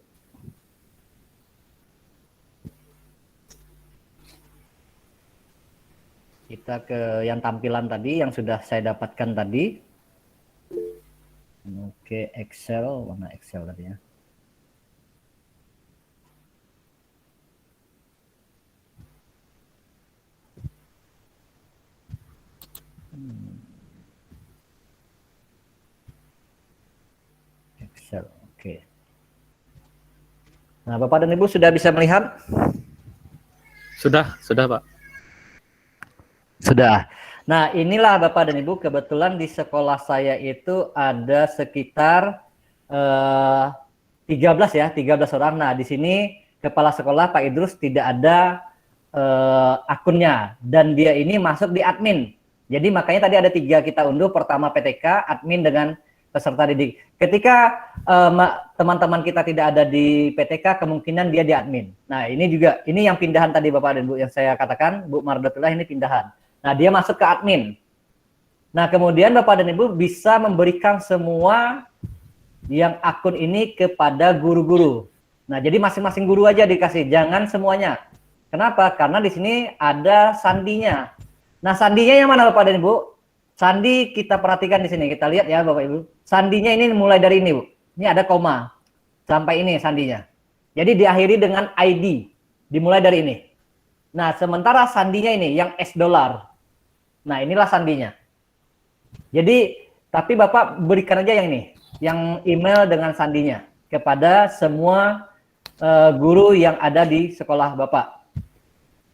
Kita ke yang tampilan tadi, yang sudah saya dapatkan tadi. Oke, Excel, warna Excel tadi ya. Excel, oke. Nah, Bapak dan Ibu sudah bisa melihat? Sudah, Pak. Sudah. Nah, inilah Bapak dan Ibu, kebetulan di sekolah saya itu ada sekitar 13 ya, 13 orang. Nah, di sini kepala sekolah Pak Idrus tidak ada akunnya dan dia ini masuk di admin. Jadi makanya tadi ada 3 kita unduh, pertama PTK, admin dengan peserta didik. Ketika teman-teman kita tidak ada di PTK, kemungkinan dia di admin. Nah, ini juga, ini yang pindahan tadi Bapak dan Bu yang saya katakan, Bu Mardatullah ini pindahan. Nah, dia masuk ke admin. Nah, kemudian Bapak dan Ibu bisa memberikan semua yang akun ini kepada guru-guru. Nah, jadi masing-masing guru aja dikasih, jangan semuanya. Kenapa? Karena di sini ada sandinya. Nah, sandinya yang mana Bapak dan Ibu? Sandi kita perhatikan di sini, kita lihat ya Bapak Ibu. Sandinya ini mulai dari ini Bu. Ini ada koma. Sampai ini sandinya. Jadi diakhiri dengan ID. Dimulai dari ini. Nah, sementara sandinya ini yang $. Nah, inilah sandinya. Jadi, tapi Bapak berikan aja yang ini. Yang email dengan sandinya. Kepada semua guru yang ada di sekolah Bapak.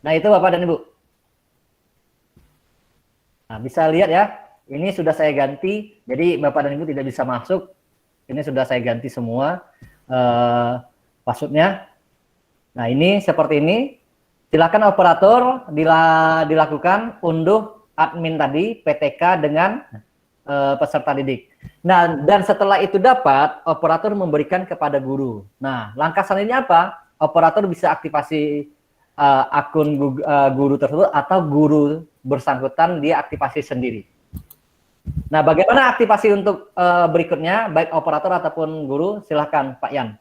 Nah, itu Bapak dan Ibu. Nah, bisa lihat ya, ini sudah saya ganti, jadi Bapak dan Ibu tidak bisa masuk. Ini sudah saya ganti semua passwordnya. Nah, ini seperti ini. Silakan operator dilakukan unduh admin tadi, PTK dengan peserta didik. Nah, dan setelah itu dapat, operator memberikan kepada guru. Nah, langkah selanjutnya apa? Operator bisa aktivasi akun guru tersebut atau guru bersangkutan dia aktivasi sendiri. Nah, bagaimana aktivasi untuk berikutnya, baik operator ataupun guru? Silahkan, Pak Yan.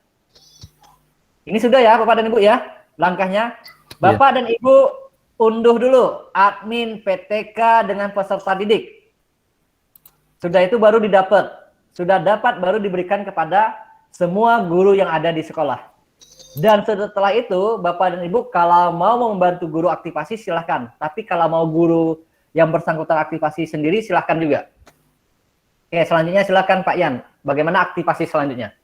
Ini sudah ya, Bapak dan Ibu ya, langkahnya. Bapak dan Ibu unduh dulu admin PTK dengan peserta didik. Sudah itu baru didapat. Sudah dapat baru diberikan kepada semua guru yang ada di sekolah. Dan setelah itu, Bapak dan Ibu kalau mau membantu guru aktivasi silahkan. Tapi kalau mau guru yang bersangkutan aktivasi sendiri silahkan juga. Oke, selanjutnya silahkan Pak Yan. Bagaimana aktivasi selanjutnya?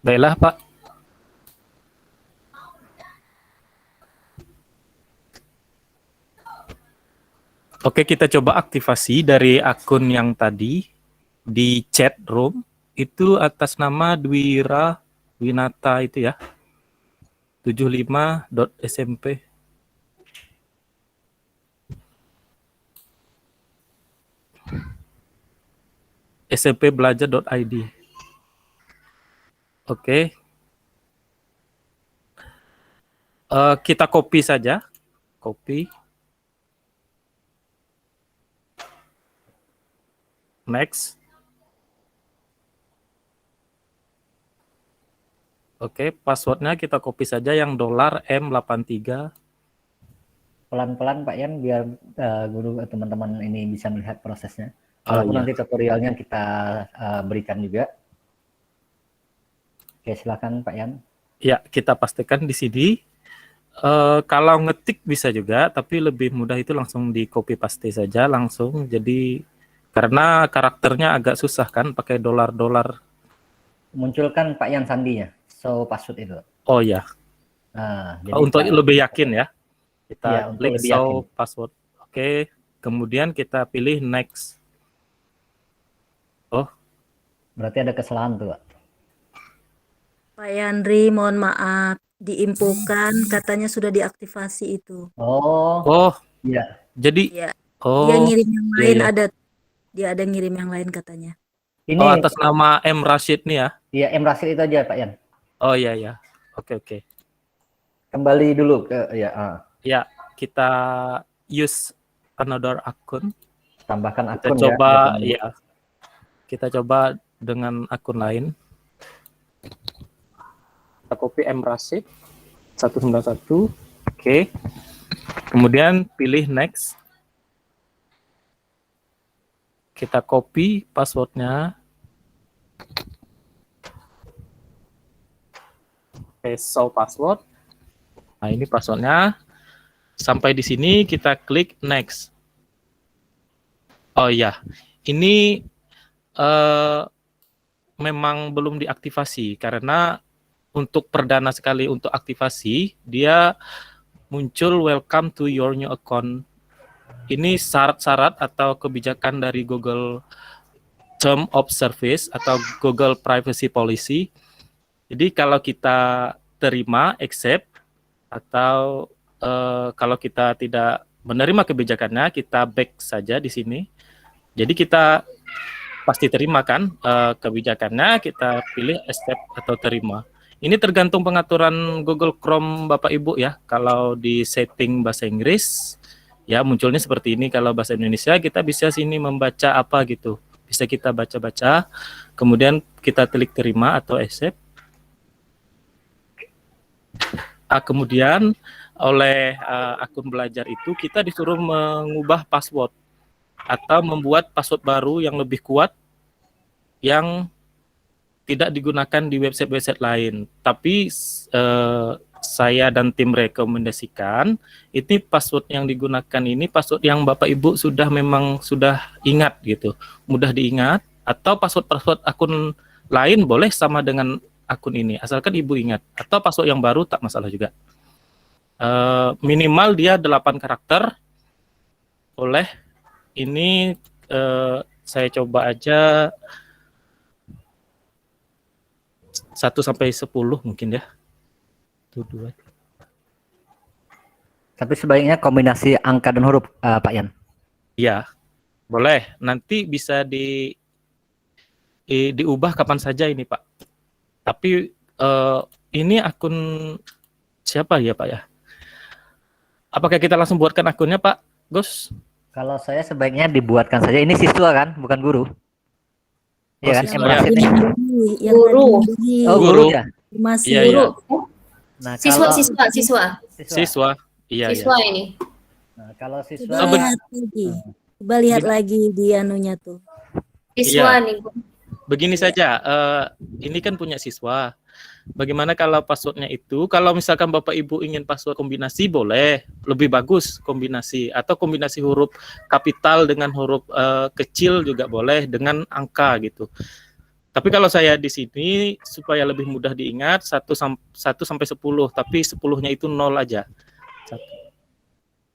Baiklah, Pak. Oke, kita coba aktivasi dari akun yang tadi di chat room itu atas nama Dwira Winata itu ya. 75.smp. smpbelajar.id. Oke. Kita copy saja. Copy. Next. Oke, passwordnya kita copy saja yang $M83. Pelan-pelan Pak Yan biar guru teman-teman ini bisa melihat prosesnya. Walaupun nanti tutorialnya kita berikan juga. Oke, silakan Pak Yan. Ya, kita pastikan di sini. Kalau ngetik bisa juga, tapi lebih mudah itu langsung di copy paste saja langsung. Jadi karena karakternya agak susah kan, pakai dolar-dolar. Munculkan Pak Yan sandinya, so password itu. Oh ya. Nah, jadi untuk lebih yakin ya, kita ya, klik show password. Oke, kemudian kita pilih next. Oh, berarti ada kesalahan tuh, Pak. Pak Yandri, mohon maaf, diinfokan katanya sudah diaktifasi itu. Oh, iya. Jadi, ya. Oh, Dia ngirim yang lain iya. Dia ada ngirim yang lain katanya. Ini atas nama M Rashid nih ya? Iya, M Rashid itu aja Pak Yan. Oh iya ya, oke. Kembali dulu ke ya. Ya, kita use another akun. Tambahkan Kita akun coba ya. Kita coba dengan akun lain. Kita copy M Rashid 191. Oke. Kemudian pilih next. Kita copy passwordnya. Show password. Nah, ini passwordnya. Sampai di sini kita klik next. Oh iya, ini memang belum diaktifasi karena untuk perdana sekali untuk aktivasi dia muncul welcome to your new account. Ini syarat-syarat atau kebijakan dari Google Term of Service atau Google Privacy Policy. Jadi kalau kita terima, accept, atau kalau kita tidak menerima kebijakannya, kita back saja di sini. Jadi kita pasti terima kan kebijakannya, kita pilih accept atau terima. Ini tergantung pengaturan Google Chrome Bapak Ibu ya. Kalau di setting bahasa Inggris, ya munculnya seperti ini. Kalau bahasa Indonesia kita bisa sini membaca apa gitu. Bisa kita baca-baca, kemudian kita klik terima atau accept. Kemudian oleh akun belajar itu kita disuruh mengubah password atau membuat password baru yang lebih kuat yang tidak digunakan di website-website lain. Tapi saya dan tim rekomendasikan ini password yang digunakan ini password yang Bapak Ibu memang sudah ingat gitu, mudah diingat, atau password akun lain boleh sama dengan akun ini asalkan Ibu ingat, atau password yang baru tak masalah juga. Minimal dia 8 karakter. Oleh ini saya coba aja 1 sampai 10 mungkin ya. 1, 2. Tapi sebaiknya kombinasi angka dan huruf, Pak Yan. Iya, boleh. Nanti bisa diubah kapan saja ini, Pak. Tapi ini akun siapa ya, Pak ya? Apakah kita langsung buatkan akunnya, Pak Gus? Kalau saya sebaiknya dibuatkan saja. Ini siswa kan, bukan guru. Iya kan? siswa. Emrasid Yang ini. tadi, yang Guru. tadi membagi Oh, Guru. guru ya. informasi. Iya, iya. Nah, Siswa, kalau siswa. Siswa. Iya, iya. Siswa ini. Nah, kalau Coba siswa lihat lagi. Coba lihat lagi di anunya tuh. Siswa Iya. nih. Begini saja, ini kan punya siswa. Bagaimana kalau passwordnya itu, kalau misalkan Bapak Ibu ingin password kombinasi, boleh. Lebih bagus kombinasi. Atau kombinasi huruf kapital dengan huruf kecil juga boleh, dengan angka gitu. Tapi kalau saya di sini, supaya lebih mudah diingat, 1 sampai 10, tapi 10-nya itu 0 aja.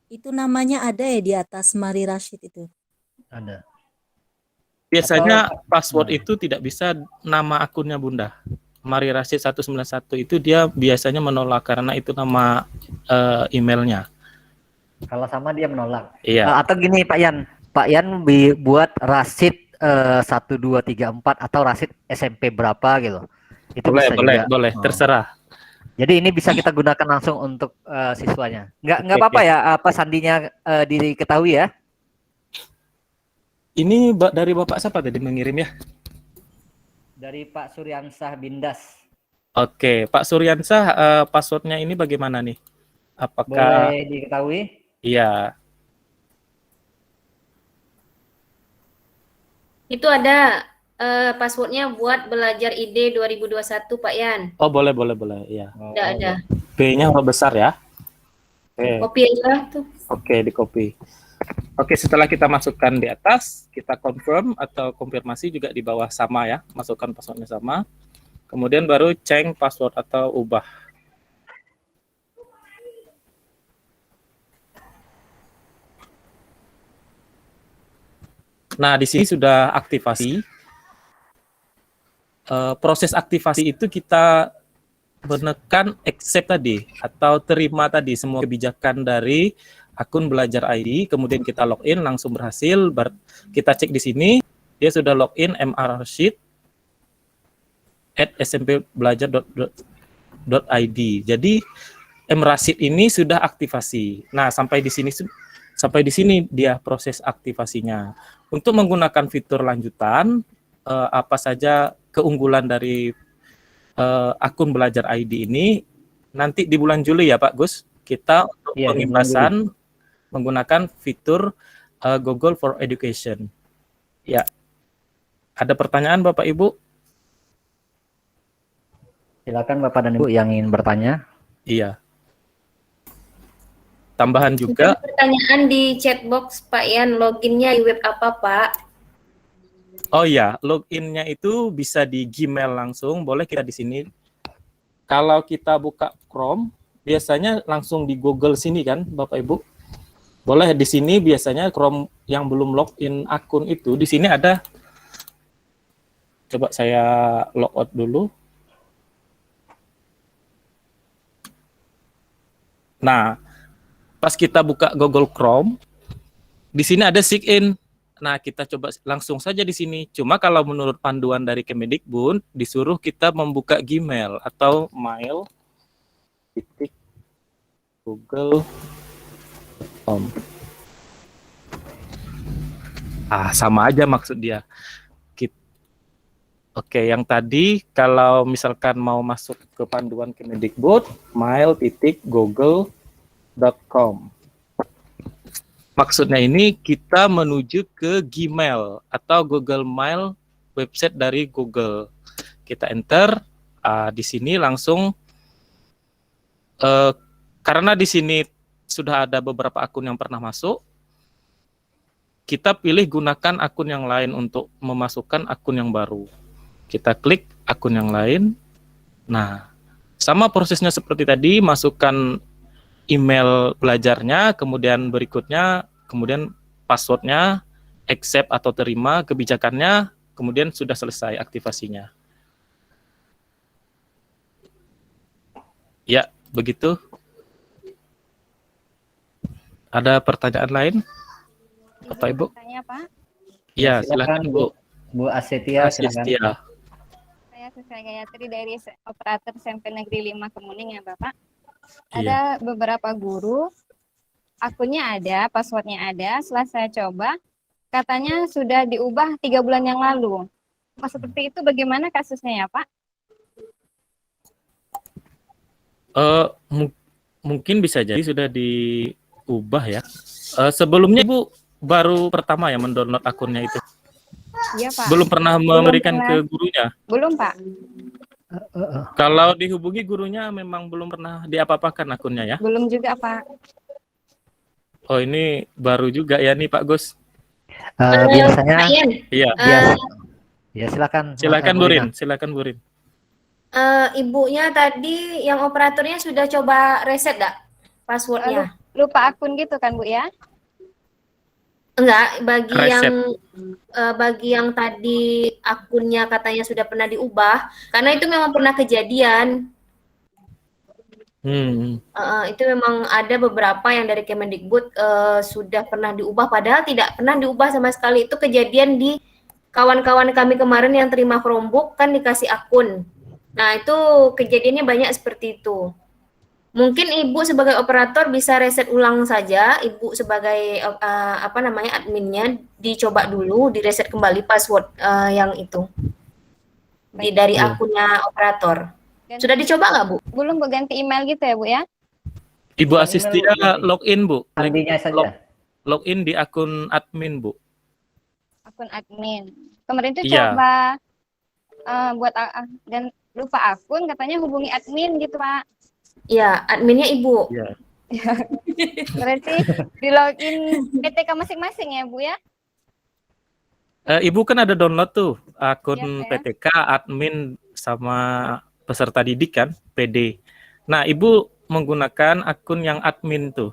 Itu namanya ada ya di atas Mari Rashid itu. ada. Biasanya Atau- password itu tidak bisa nama akunnya Bunda. Mari Rashid 191 itu dia biasanya menolak karena itu nama emailnya. Kalau sama dia menolak. Iya. Atau gini Pak Yan buat Rashid 1 2 3 4 atau Rashid SMP berapa gitu. Itu Boleh, bisa boleh, juga. boleh, Oh. terserah. Jadi ini bisa kita gunakan langsung untuk siswanya. Nggak Oke, apa-apa oke. ya apa sandinya diketahui ya. Ini dari Bapak siapa tadi mengirim ya? Dari Pak Suryansah Bindas. Oke, Pak Suryansah, passwordnya ini bagaimana nih? Apakah Boleh diketahui? iya? Itu ada passwordnya buat belajar ID 2021 Pak Yan. Oh, boleh, iya. Ada. B-nya huruf besar ya. Oke. Kopi aja tuh. Oke, di copy. Oke, setelah kita masukkan di atas, kita confirm atau konfirmasi juga di bawah sama ya, masukkan passwordnya sama. Kemudian baru change password atau ubah. Nah, di sini sudah aktivasi. Proses aktivasi itu kita menekan accept tadi atau terima tadi semua kebijakan dari akun belajar ID, kemudian kita login langsung berhasil. Kita cek di sini dia sudah login mrashid@smpbelajar.id. Jadi mrashid ini sudah aktivasi. Nah, sampai di sini dia proses aktivasinya. Untuk menggunakan fitur lanjutan, apa saja keunggulan dari akun belajar ID ini nanti di bulan Juli ya Pak Gus, kita untuk Iya, di bulan pengimbasan menggunakan fitur Google for Education. Ya, ada pertanyaan Bapak Ibu? Silakan Bapak dan Ibu yang ingin bertanya. Iya. Tambahan juga, Pertanyaan di chatbox Pak Yan, loginnya di web apa Pak? oh ya, loginnya itu bisa di Gmail langsung, boleh kita di sini. Kalau kita buka Chrome, biasanya langsung di Google sini kan, Bapak Ibu. Boleh di sini biasanya Chrome yang belum login akun itu, di sini ada. Coba saya logout dulu. Nah, pas kita buka Google Chrome, di sini ada sign in. Nah, kita coba langsung saja di sini. Cuma kalau menurut panduan dari Kemendikbud, disuruh kita membuka Gmail atau mail.google.com. Sama aja maksud dia. Oke, yang tadi kalau misalkan mau masuk ke panduan Kemendikbud, mail.google.com. Maksudnya ini kita menuju ke Gmail atau Google Mail, website dari Google. Kita enter di sini langsung karena di sini sudah ada beberapa akun yang pernah masuk. Kita pilih gunakan akun yang lain untuk memasukkan akun yang baru. Kita klik akun yang lain. Nah, sama prosesnya seperti tadi, masukkan email belajarnya, kemudian berikutnya, kemudian passwordnya, accept atau terima kebijakannya, kemudian sudah selesai aktivasinya. Ya, begitu. Ada pertanyaan lain, Bapak Ibu? Tanya Pak. Ya, silakan Ibu. Bu Asetia, silakan. Asistia. Saya Siswa Gayatri dari operator SMP Negeri 5 Kemuning ya Bapak. Iya. Ada beberapa guru, akunnya ada, passwordnya ada. Setelah saya coba, katanya sudah diubah 3 bulan yang lalu. Pas seperti itu bagaimana kasusnya ya Pak? Mungkin bisa jadi sudah diubah ya. Sebelumnya Ibu baru pertama ya mendownload akunnya itu. Iya Pak. Belum pernah memberikan pernah. ke gurunya. Belum Pak. Kalau dihubungi gurunya memang belum pernah diapa-apakan akunnya ya. Belum juga Pak. Oh, ini baru juga ya nih Pak Gus. Biasanya, Pak Ian, Iya. biasa. Ya silakan. Silakan Bu Burin, Rina. silakan Burin. ibunya tadi yang operatornya sudah coba reset nggak passwordnya? Lupa akun gitu kan Bu ya? Enggak, Reset. bagi yang tadi akunnya katanya sudah pernah diubah, karena itu memang pernah kejadian. Itu memang ada beberapa yang dari Kemendikbud sudah pernah diubah, padahal tidak pernah diubah sama sekali. Itu kejadian di kawan-kawan kami kemarin yang terima Chromebook kan dikasih akun. Nah itu kejadiannya banyak seperti itu. Mungkin Ibu sebagai operator bisa reset ulang saja. Ibu sebagai adminnya dicoba dulu, direset kembali password yang itu dari akunnya operator. Sudah dicoba nggak Bu? Belum Bu, ganti email gitu ya Bu ya? Ibu Asistia login Bu. Sandinya saja. Login di akun admin Bu. Akun admin. Kemarin tuh Iya. coba dan lupa akun, katanya hubungi admin gitu Pak. Iya, adminnya Ibu. Iya. Berarti di login PTK masing-masing ya Bu ya? Ibu kan ada download tuh akun Iya, Pak, ya. PTK, admin sama peserta didik kan, PD. Nah, Ibu menggunakan akun yang admin tuh.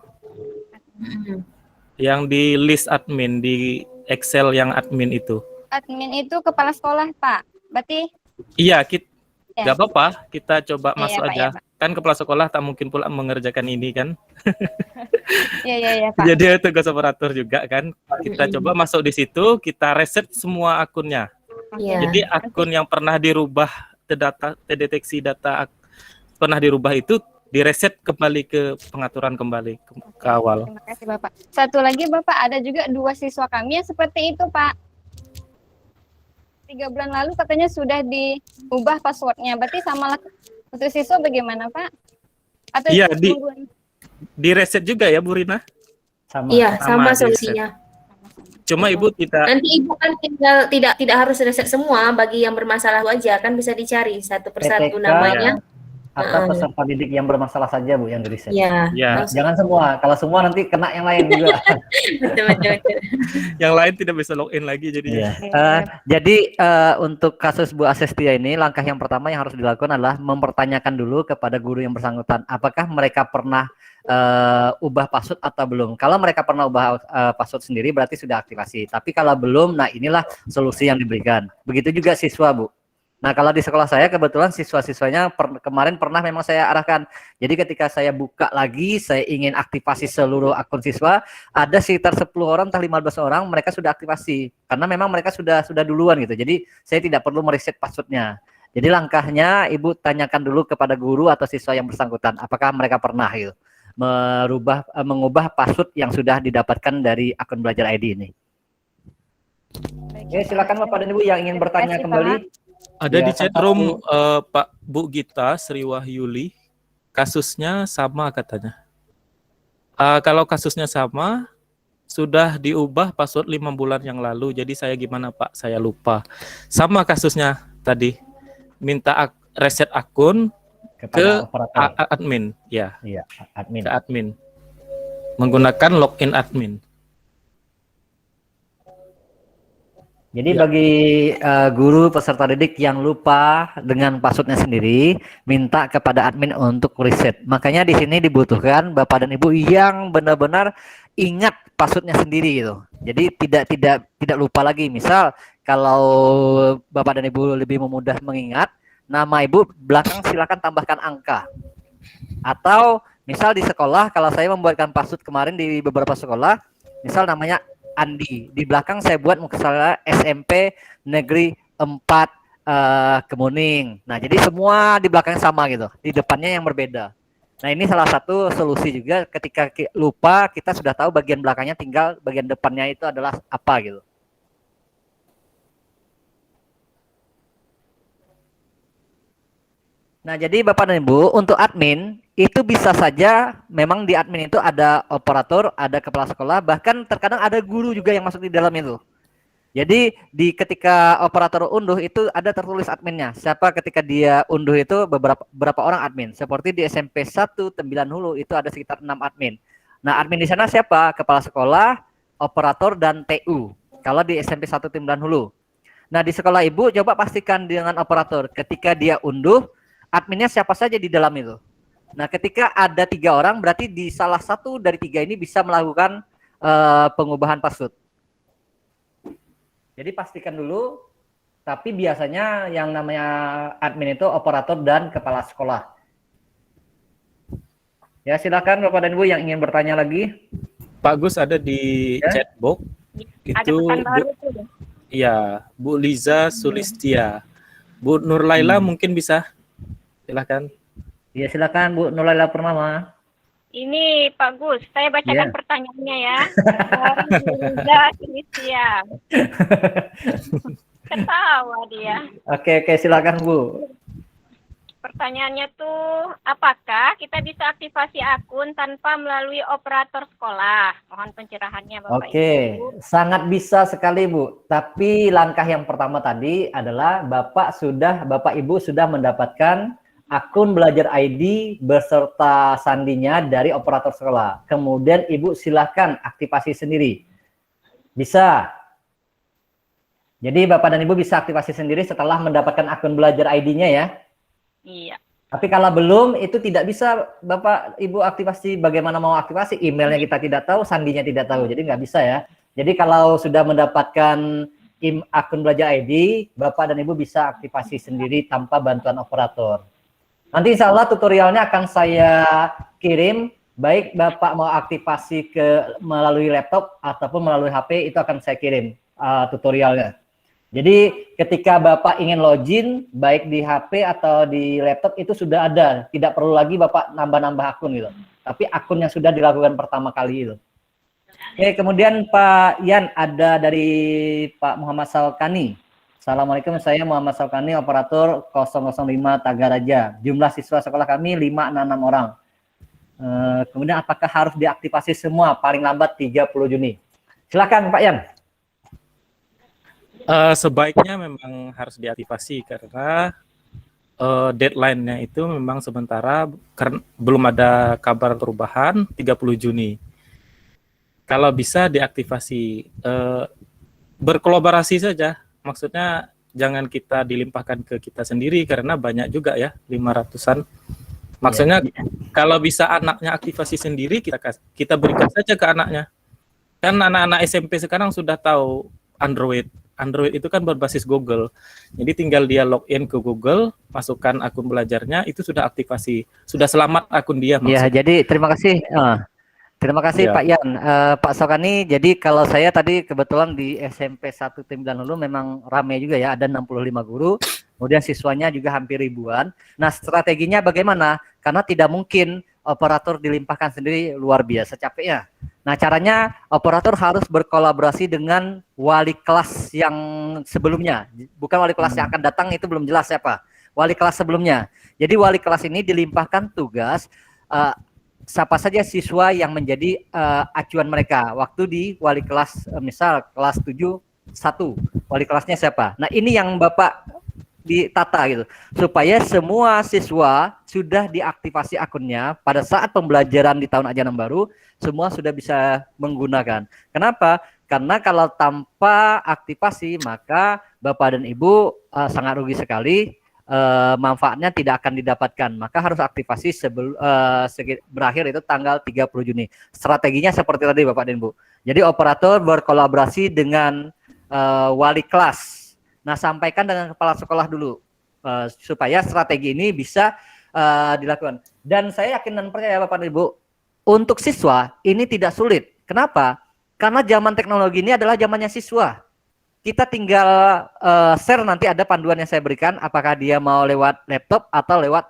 Yang di list admin, di Excel yang admin itu. Admin itu kepala sekolah Pak. Berarti Iya, ya. nggak apa-apa, kita coba Iya, masuk Pak, aja. ya, Pak. Kan kepala sekolah tak mungkin pula mengerjakan ini kan. Iya Pak. Jadi tugas operator juga kan. Kita coba masuk di situ, kita reset semua akunnya. Iya. Jadi akun yang pernah dirubah terdeteksi data pernah dirubah itu direset kembali ke pengaturan kembali ke awal. Terima kasih Bapak. Satu lagi Bapak, ada juga 2 siswa kami yang seperti itu Pak. 3 bulan lalu katanya sudah diubah passwordnya. Berarti sama untuk siswa bagaimana Pak? Atau Iya, tunggu- direset juga ya Bu Rina. Sama. Iya, sama Sama, solusinya. Cuma Ibu tidak Nanti Ibu kan tinggal tidak harus reset semua, bagi yang bermasalah aja kan bisa dicari satu persatu PTK, namanya. atau peserta didik yang bermasalah saja Bu yang di riset. Iya. ya, Jangan semua. Kalau semua nanti kena yang lain juga. Betul. yang lain tidak bisa login lagi jadinya. Jadi untuk kasus Bu Asestia ini, langkah yang pertama yang harus dilakukan adalah mempertanyakan dulu kepada guru yang bersangkutan, apakah mereka pernah ubah password atau belum. Kalau mereka pernah ubah password sendiri berarti sudah aktivasi. Tapi kalau belum, nah inilah solusi yang diberikan. Begitu juga siswa Bu. Nah kalau di sekolah saya kebetulan siswa-siswanya kemarin pernah memang saya arahkan. Jadi ketika saya buka lagi, saya ingin aktivasi seluruh akun siswa, ada sekitar 10 orang, entah 15 orang, mereka sudah aktivasi. Karena memang mereka sudah duluan gitu. Jadi saya tidak perlu mereset passwordnya. Jadi langkahnya Ibu tanyakan dulu kepada guru atau siswa yang bersangkutan, apakah mereka pernah gitu mengubah password yang sudah didapatkan dari akun Belajar ID ini. Oke, silakan Bapak dan Ibu yang ingin bertanya kembali. Ada Ya, di chat room Pak Bu Gita Sri Wahyuli, kasusnya sama katanya. Kalau kasusnya sama, sudah diubah password 5 bulan yang lalu. Jadi saya gimana Pak? Saya lupa. Sama kasusnya tadi, minta reset akun ke admin, ya. Iya, admin. Ke admin. Menggunakan login admin. Jadi bagi guru peserta didik yang lupa dengan passwordnya sendiri, minta kepada admin untuk reset. Makanya di sini dibutuhkan Bapak dan Ibu yang benar-benar ingat passwordnya sendiri gitu. Jadi tidak lupa lagi. Misal kalau Bapak dan Ibu lebih memudah mengingat, nama Ibu belakang silakan tambahkan angka. Atau misal di sekolah, kalau saya membuatkan password kemarin di beberapa sekolah, misal namanya Andi, di belakang saya buat misalnya SMP Negeri 4 Kemuning. Nah, jadi semua di belakang sama gitu, di depannya yang berbeda. Nah, ini salah satu solusi juga ketika lupa, kita sudah tahu bagian belakangnya, tinggal bagian depannya itu adalah apa gitu. Nah, jadi Bapak dan Ibu, untuk admin, itu bisa saja memang di admin itu ada operator, ada kepala sekolah, bahkan terkadang ada guru juga yang masuk di dalam itu. Jadi ketika operator unduh itu ada tertulis adminnya. Siapa ketika dia unduh itu beberapa orang admin. Seperti di SMP 1 Tembilan Hulu itu ada sekitar 6 admin. Nah, admin di sana siapa? Kepala sekolah, operator, dan TU. Kalau di SMP 1 Tembilan Hulu. Nah, di sekolah Ibu coba pastikan dengan operator ketika dia unduh, adminnya siapa saja di dalam itu. Nah, ketika ada 3 orang, berarti di salah satu dari 3 ini bisa melakukan pengubahan password. Jadi pastikan dulu, tapi biasanya yang namanya admin itu operator dan kepala sekolah. Ya, silakan Bapak dan Ibu yang ingin bertanya lagi. Pak Gus ada di chatbox. Ada Itu pesan baru tuh. iya, Bu Liza Sulistia. Bu Nur Laila mungkin bisa. Silakan. Ya, silakan Bu Nurlaila Purnama. Ini Pak Gus, saya bacakan pertanyaannya ya. Ini siap. Ketawa dia. Oke, silakan Bu. Pertanyaannya tuh, apakah kita bisa aktivasi akun tanpa melalui operator sekolah? Mohon pencerahannya Bapak Ibu. Sangat bisa sekali Bu. Tapi langkah yang pertama tadi adalah Bapak Ibu sudah mendapatkan akun belajar ID beserta sandinya dari operator sekolah. Kemudian Ibu silahkan aktivasi sendiri. Bisa. Jadi Bapak dan Ibu bisa aktivasi sendiri setelah mendapatkan akun belajar ID-nya ya. Iya. Tapi kalau belum, itu tidak bisa Bapak Ibu aktivasi. Bagaimana mau aktivasi? Emailnya kita tidak tahu, sandinya tidak tahu. Jadi nggak bisa ya. Jadi kalau sudah mendapatkan akun belajar ID, Bapak dan Ibu bisa aktivasi sendiri tanpa bantuan operator. Nanti insya Allah tutorialnya akan saya kirim, baik Bapak mau aktivasi melalui laptop ataupun melalui HP, itu akan saya kirim tutorialnya. Jadi ketika Bapak ingin login, baik di HP atau di laptop itu sudah ada, tidak perlu lagi Bapak nambah-nambah akun gitu. Tapi akun yang sudah dilakukan pertama kali itu. Oke, kemudian Pak Yan ada dari Pak Muhammad Salkani. Assalamualaikum, saya Muhammad Salkani, operator 005 Tagaraja. Jumlah siswa sekolah kami 566 orang. Kemudian apakah harus diaktifasi semua paling lambat 30 Juni? Silakan Pak Yan. Sebaiknya memang harus diaktifasi karena deadline-nya itu memang sementara karena belum ada kabar perubahan 30 Juni. Kalau bisa diaktifasi, berkolaborasi saja. Maksudnya jangan kita dilimpahkan ke kita sendiri karena banyak juga ya 500-an. Maksudnya kalau bisa anaknya aktivasi sendiri kita berikan saja ke anaknya. Kan anak-anak SMP sekarang sudah tahu Android. Android itu kan berbasis Google. Jadi tinggal dia login ke Google, masukkan akun belajarnya, itu sudah aktivasi. Sudah selamat akun dia. Iya, jadi terima kasih. Terima kasih Pak Yan. Pak Sokani, jadi kalau saya tadi kebetulan di SMP 1 Tembilan Hulu memang ramai juga ya, ada 65 guru, kemudian siswanya juga hampir ribuan. Nah, strateginya bagaimana? Karena tidak mungkin operator dilimpahkan sendiri, luar biasa capeknya. Nah, caranya operator harus berkolaborasi dengan wali kelas yang sebelumnya. Bukan wali kelas yang akan datang, itu belum jelas siapa. Wali kelas sebelumnya. Jadi wali kelas ini dilimpahkan tugas siapa saja siswa yang menjadi acuan mereka waktu di wali kelas, misal kelas 7 1, wali kelasnya siapa. Nah, ini yang Bapak ditata gitu supaya semua siswa sudah diaktifasi akunnya pada saat pembelajaran di tahun ajaran baru, semua sudah bisa menggunakan. Kenapa? Karena kalau tanpa aktivasi maka Bapak dan Ibu sangat rugi sekali. Manfaatnya tidak akan didapatkan, maka harus aktivasi sebelum berakhir itu tanggal 30 Juni. Strateginya seperti tadi Bapak dan Ibu. Jadi operator berkolaborasi dengan wali kelas. Nah, sampaikan dengan kepala sekolah dulu supaya strategi ini bisa dilakukan. Dan saya yakin dan percaya Bapak dan Ibu, untuk siswa ini tidak sulit. Kenapa? Karena zaman teknologi ini adalah zamannya siswa. Kita tinggal share, nanti ada panduan yang saya berikan, apakah dia mau lewat laptop atau lewat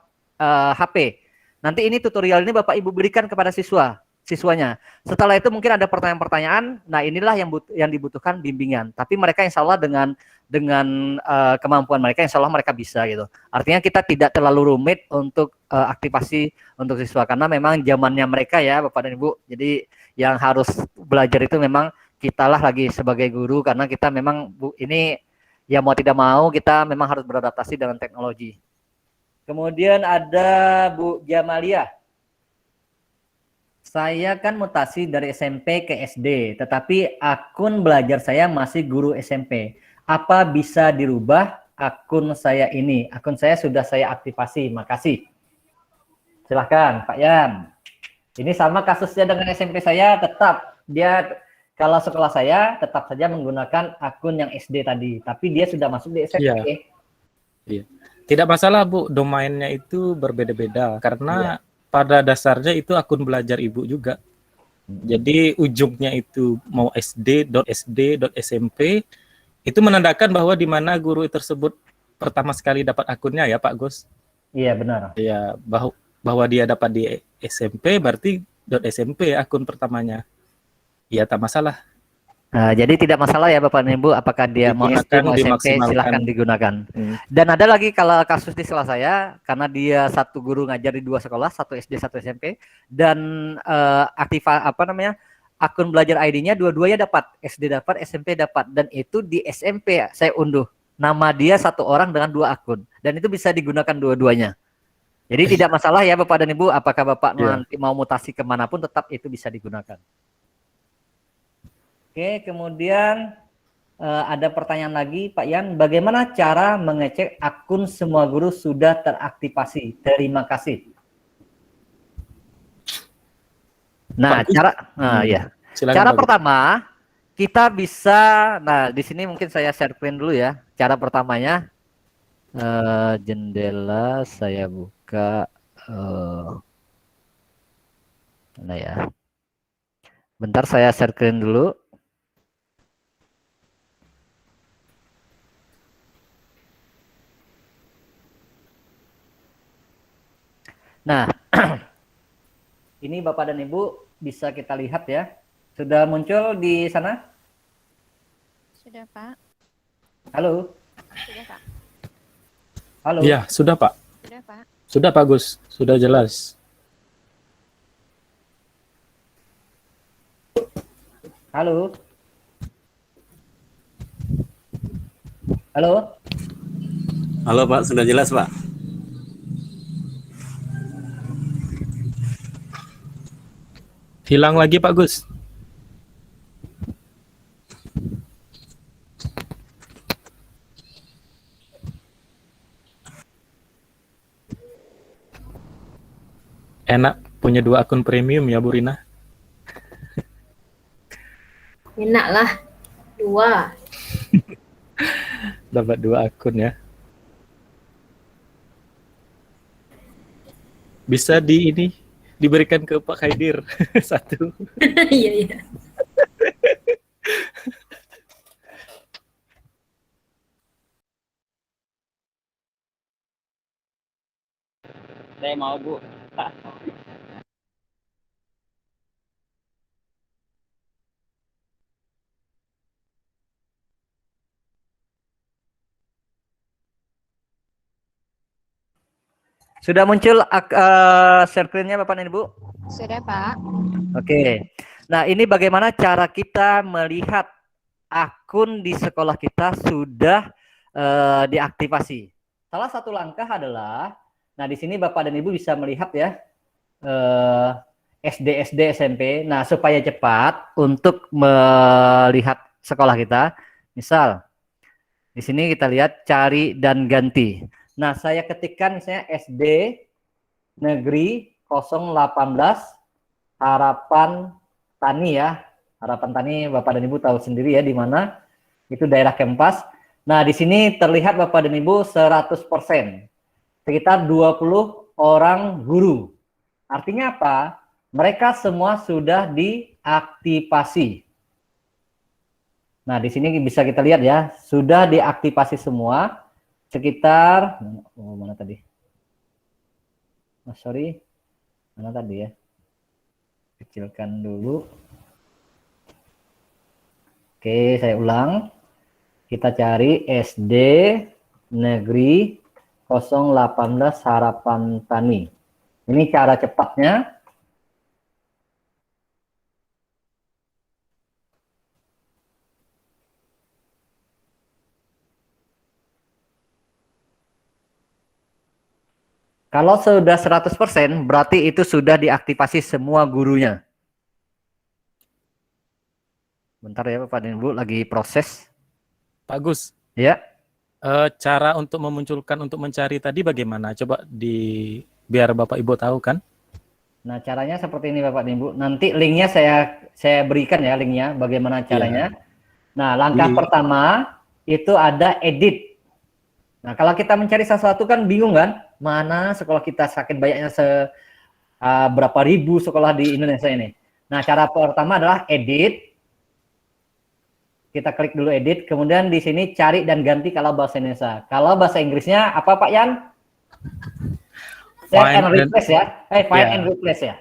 HP. Nanti ini tutorial ini Bapak Ibu berikan kepada siswanya. Setelah itu mungkin ada pertanyaan-pertanyaan. Nah, inilah yang dibutuhkan bimbingan. Tapi mereka insya Allah dengan kemampuan mereka, insya Allah mereka bisa gitu. Artinya kita tidak terlalu rumit untuk aktivasi untuk siswa, karena memang zamannya mereka ya Bapak dan Ibu. Jadi yang harus belajar itu memang kitalah lagi sebagai guru, karena kita memang ini ya mau tidak mau kita memang harus beradaptasi dengan teknologi. Kemudian ada Bu Jamalia. Saya kan mutasi dari SMP ke SD, tetapi akun belajar saya masih guru SMP. Apa bisa dirubah akun saya ini? Akun saya sudah saya aktifasi, makasih. Silahkan Pak Yan. Ini sama kasusnya dengan SMP saya, tetap dia kalau sekolah saya tetap saja menggunakan akun yang SD tadi, tapi dia sudah masuk di SMP. Iya. Tidak masalah Bu, domainnya itu berbeda-beda karena pada dasarnya itu akun belajar Ibu juga. Jadi ujungnya itu mau sd.sd.smp itu menandakan bahwa di mana guru tersebut pertama sekali dapat akunnya ya Pak Gus. Iya benar. Iya, bahwa dia dapat di SMP berarti .smp akun pertamanya. Iya, tak masalah. Jadi tidak masalah ya Bapak dan Ibu, apakah dia mau SD mau SMP silahkan digunakan. Dan ada lagi kalau kasus di sekolah saya, karena dia satu guru ngajar di 2 sekolah, 1 SD 1 SMP, dan akun belajar ID-nya dua-duanya dapat, SD dapat, SMP dapat, dan itu di SMP saya unduh nama dia satu orang dengan 2 akun, dan itu bisa digunakan dua-duanya. Jadi tidak masalah ya Bapak dan Ibu, apakah Bapak nanti mau mutasi kemanapun tetap itu bisa digunakan. Oke, kemudian ada pertanyaan lagi Pak Yan, bagaimana cara mengecek akun semua guru sudah teraktivasi? Terima kasih. Nah, cara pertama kita bisa, nah di sini mungkin saya share screen dulu ya. Cara pertamanya jendela saya buka, nah ya. Bentar saya share screen dulu. Nah, ini Bapak dan Ibu bisa kita lihat ya. Sudah muncul di sana? Sudah, Pak. Halo? Sudah, Pak. Halo? Iya, sudah Pak. Sudah, Pak. Sudah Pak Gus, sudah jelas. Halo? Halo? Halo Pak, sudah jelas Pak. Hilang lagi Pak Gus. Enak punya 2 akun premium ya Bu Rina. Enak lah, 2. Dapat 2 akun ya. Bisa diberikan ke Pak Khaidir 1. Iya, iya. Saya mau Bu. Sudah muncul share screen-nya Bapak dan Ibu? Sudah, Pak. Oke. Nah, ini bagaimana cara kita melihat akun di sekolah kita sudah diaktifasi. Salah satu langkah adalah, nah di sini Bapak dan Ibu bisa melihat ya, SD, SMP. Nah, supaya cepat untuk melihat sekolah kita, misal di sini kita lihat cari dan ganti. Nah, saya ketikkan misalnya SD Negeri 018 Harapan Tani ya. Harapan Tani Bapak dan Ibu tahu sendiri ya di mana. Itu daerah Kempas. Nah, di sini terlihat Bapak dan Ibu 100%. Sekitar 20 orang guru. Artinya apa? Mereka semua sudah diaktifasi. Nah, di sini bisa kita lihat ya, sudah diaktifasi semua sekitar, oh, mana tadi? Oh, sorry, mana tadi ya? Kecilkan dulu. Oke, saya ulang. Kita cari SD Negeri 018 Harapan Tani. Ini cara cepatnya. Kalau sudah 100%, berarti itu sudah diaktifasi semua gurunya. Bentar ya Bapak dan Ibu, lagi proses. Pak Gus, Ya. cara untuk memunculkan, untuk mencari tadi bagaimana? Coba biar Bapak Ibu tahu kan? Nah, caranya seperti ini Bapak dan Ibu. Nanti linknya saya berikan ya, linknya bagaimana caranya. Nah, langkah pertama itu ada edit. Nah, kalau kita mencari sesuatu kan bingung kan? Mana sekolah kita, sakit banyaknya berapa ribu sekolah di Indonesia ini. Nah, cara pertama adalah edit. Kita klik dulu edit, kemudian di sini cari dan ganti kalau bahasa Indonesia. Kalau bahasa Inggrisnya apa Pak Yan? Save and replace ya. Find and replace ya.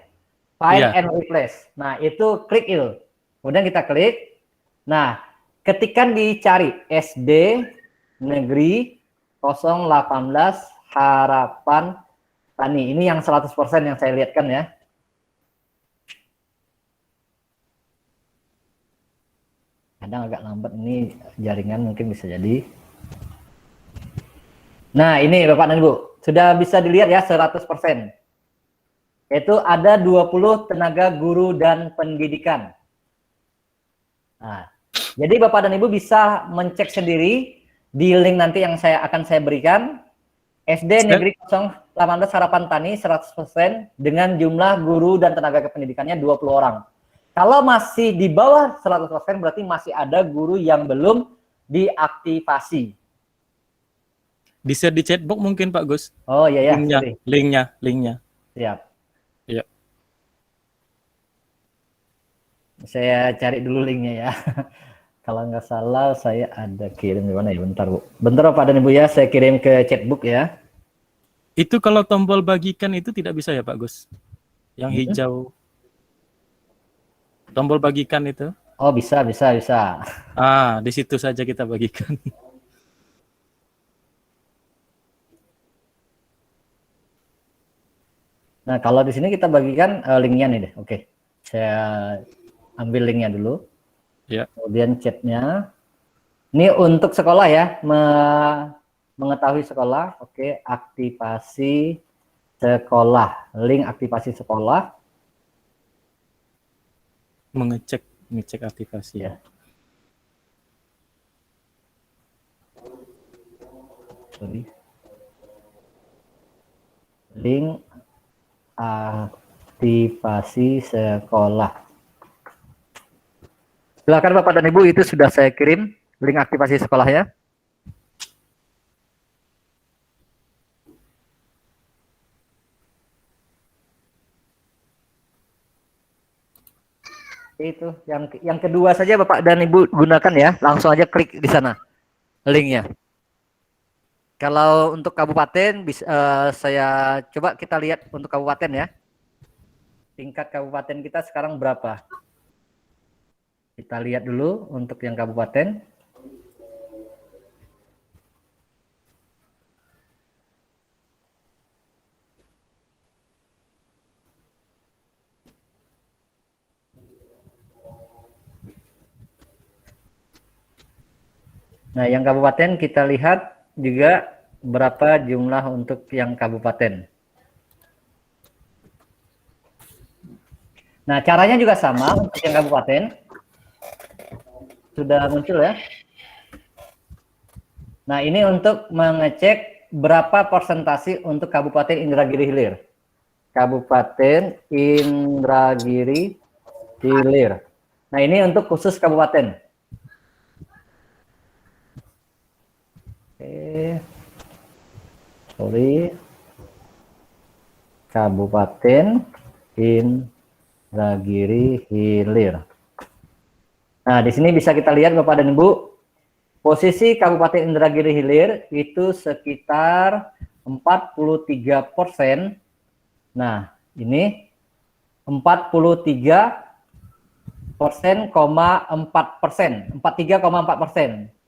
Find and replace. Nah, itu klik itu. Kemudian kita klik. Nah, ketika dicari SD Negeri 018 Harapan Tani. Ini yang 100% yang saya lihatkan ya. Kadang agak lambat ini jaringan, mungkin bisa jadi. Nah, ini Bapak dan Ibu, sudah bisa dilihat ya 100%. Yaitu ada 20 tenaga guru dan pendidikan. Nah, jadi Bapak dan Ibu bisa mencek sendiri di link nanti yang akan saya berikan. SD Negeri 018 Harapan Tani 100% dengan jumlah guru dan tenaga kependidikannya 20 orang. Kalau masih di bawah 100% berarti masih ada guru yang belum diaktifasi. Di-share di chatbox mungkin Pak Gus. Oh iya ya. Linknya. Siap. Iya. Saya cari dulu linknya ya. Kalau nggak salah saya ada kirim di mana ya? Bentar Bu. Bentar Pak dan Ibu ya, saya kirim ke chatbook ya. Itu kalau tombol bagikan itu tidak bisa ya Pak Gus? Yang hijau. Tombol bagikan itu? Oh bisa. Di situ saja kita bagikan. Nah kalau di sini kita bagikan linknya nih deh. Oke, saya ambil linknya dulu. Ya. Kemudian chatnya. Ini untuk sekolah ya, mengetahui sekolah. Oke, aktivasi sekolah. Link aktivasi sekolah. Ngecek aktivasi ya. Sorry. Link aktivasi sekolah. Silakan Bapak dan Ibu, itu sudah saya kirim link aktivasi sekolahnya. Itu yang kedua saja Bapak dan Ibu gunakan ya, langsung aja klik di sana linknya. Kalau untuk kabupaten saya coba kita lihat untuk kabupaten ya, tingkat kabupaten kita sekarang berapa, kita lihat dulu untuk yang kabupaten. Nah, yang kabupaten kita lihat juga berapa jumlah untuk yang kabupaten. Nah, caranya juga sama untuk yang kabupaten. Sudah muncul ya. Nah, ini untuk mengecek berapa persentase untuk Kabupaten Indragiri Hilir. Kabupaten Indragiri Hilir. Nah, ini untuk khusus kabupaten. Oke. Sorry. Kabupaten Indragiri Hilir. Nah, di sini bisa kita lihat Bapak dan Ibu, posisi Kabupaten Indragiri Hilir itu sekitar 43%. Nah, ini 43,4%.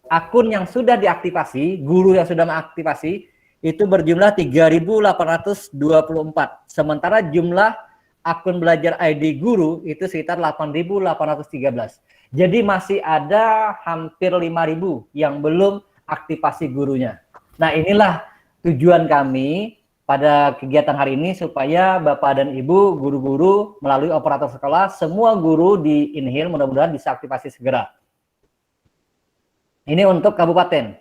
Akun yang sudah diaktifasi, guru yang sudah mengaktifasi itu berjumlah 3.824. Sementara jumlah akun belajar ID guru itu sekitar 8.813. Jadi masih ada hampir 5.000 yang belum aktivasi gurunya. Nah, inilah tujuan kami pada kegiatan hari ini supaya Bapak dan Ibu guru-guru melalui operator sekolah, semua guru di InHil mudah-mudahan bisa aktivasi segera. Ini untuk kabupaten.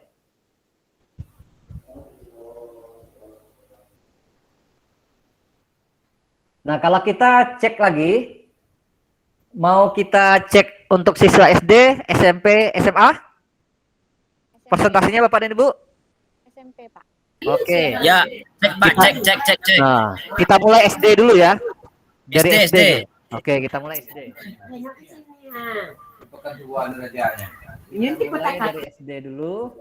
Nah, kalau kita cek lagi, mau kita cek untuk siswa SD, SMP, SMA? Persentasenya Bapak dan Ibu? SMP, Pak. Oke. Ya, cek Pak, cek. Nah, kita mulai SD dulu ya. Dari SD. Oke, kita mulai SD. Kita mulai dari SD dulu.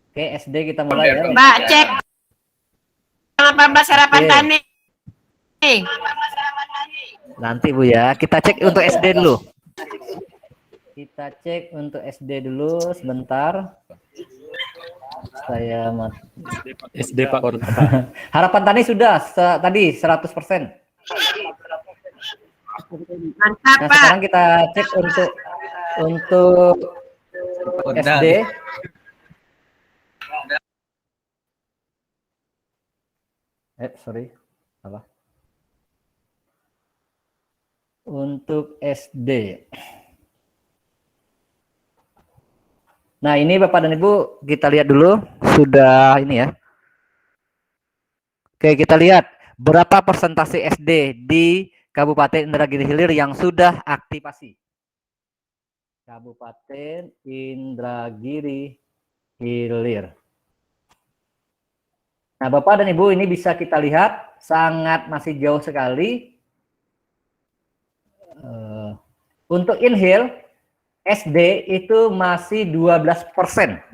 Oke, SD kita mulai ya. Mbak, cek 18 harapan tani. Nanti Bu ya, kita cek untuk SD dulu. Kita cek untuk SD dulu sebentar. Saya SD Pak Korta. Harapan tani sudah tadi 100%. Mantap, Nah, Pak. sekarang kita cek untuk SD. Sorry. Apa? Untuk SD. Nah, ini Bapak dan Ibu, kita lihat dulu. Sudah ini ya. Oke, kita lihat berapa persentase SD di Kabupaten Indragiri Hilir yang sudah aktivasi. Kabupaten Indragiri Hilir. Nah, Bapak dan Ibu, ini bisa kita lihat sangat masih jauh sekali. Untuk InHil, SD itu masih 12%.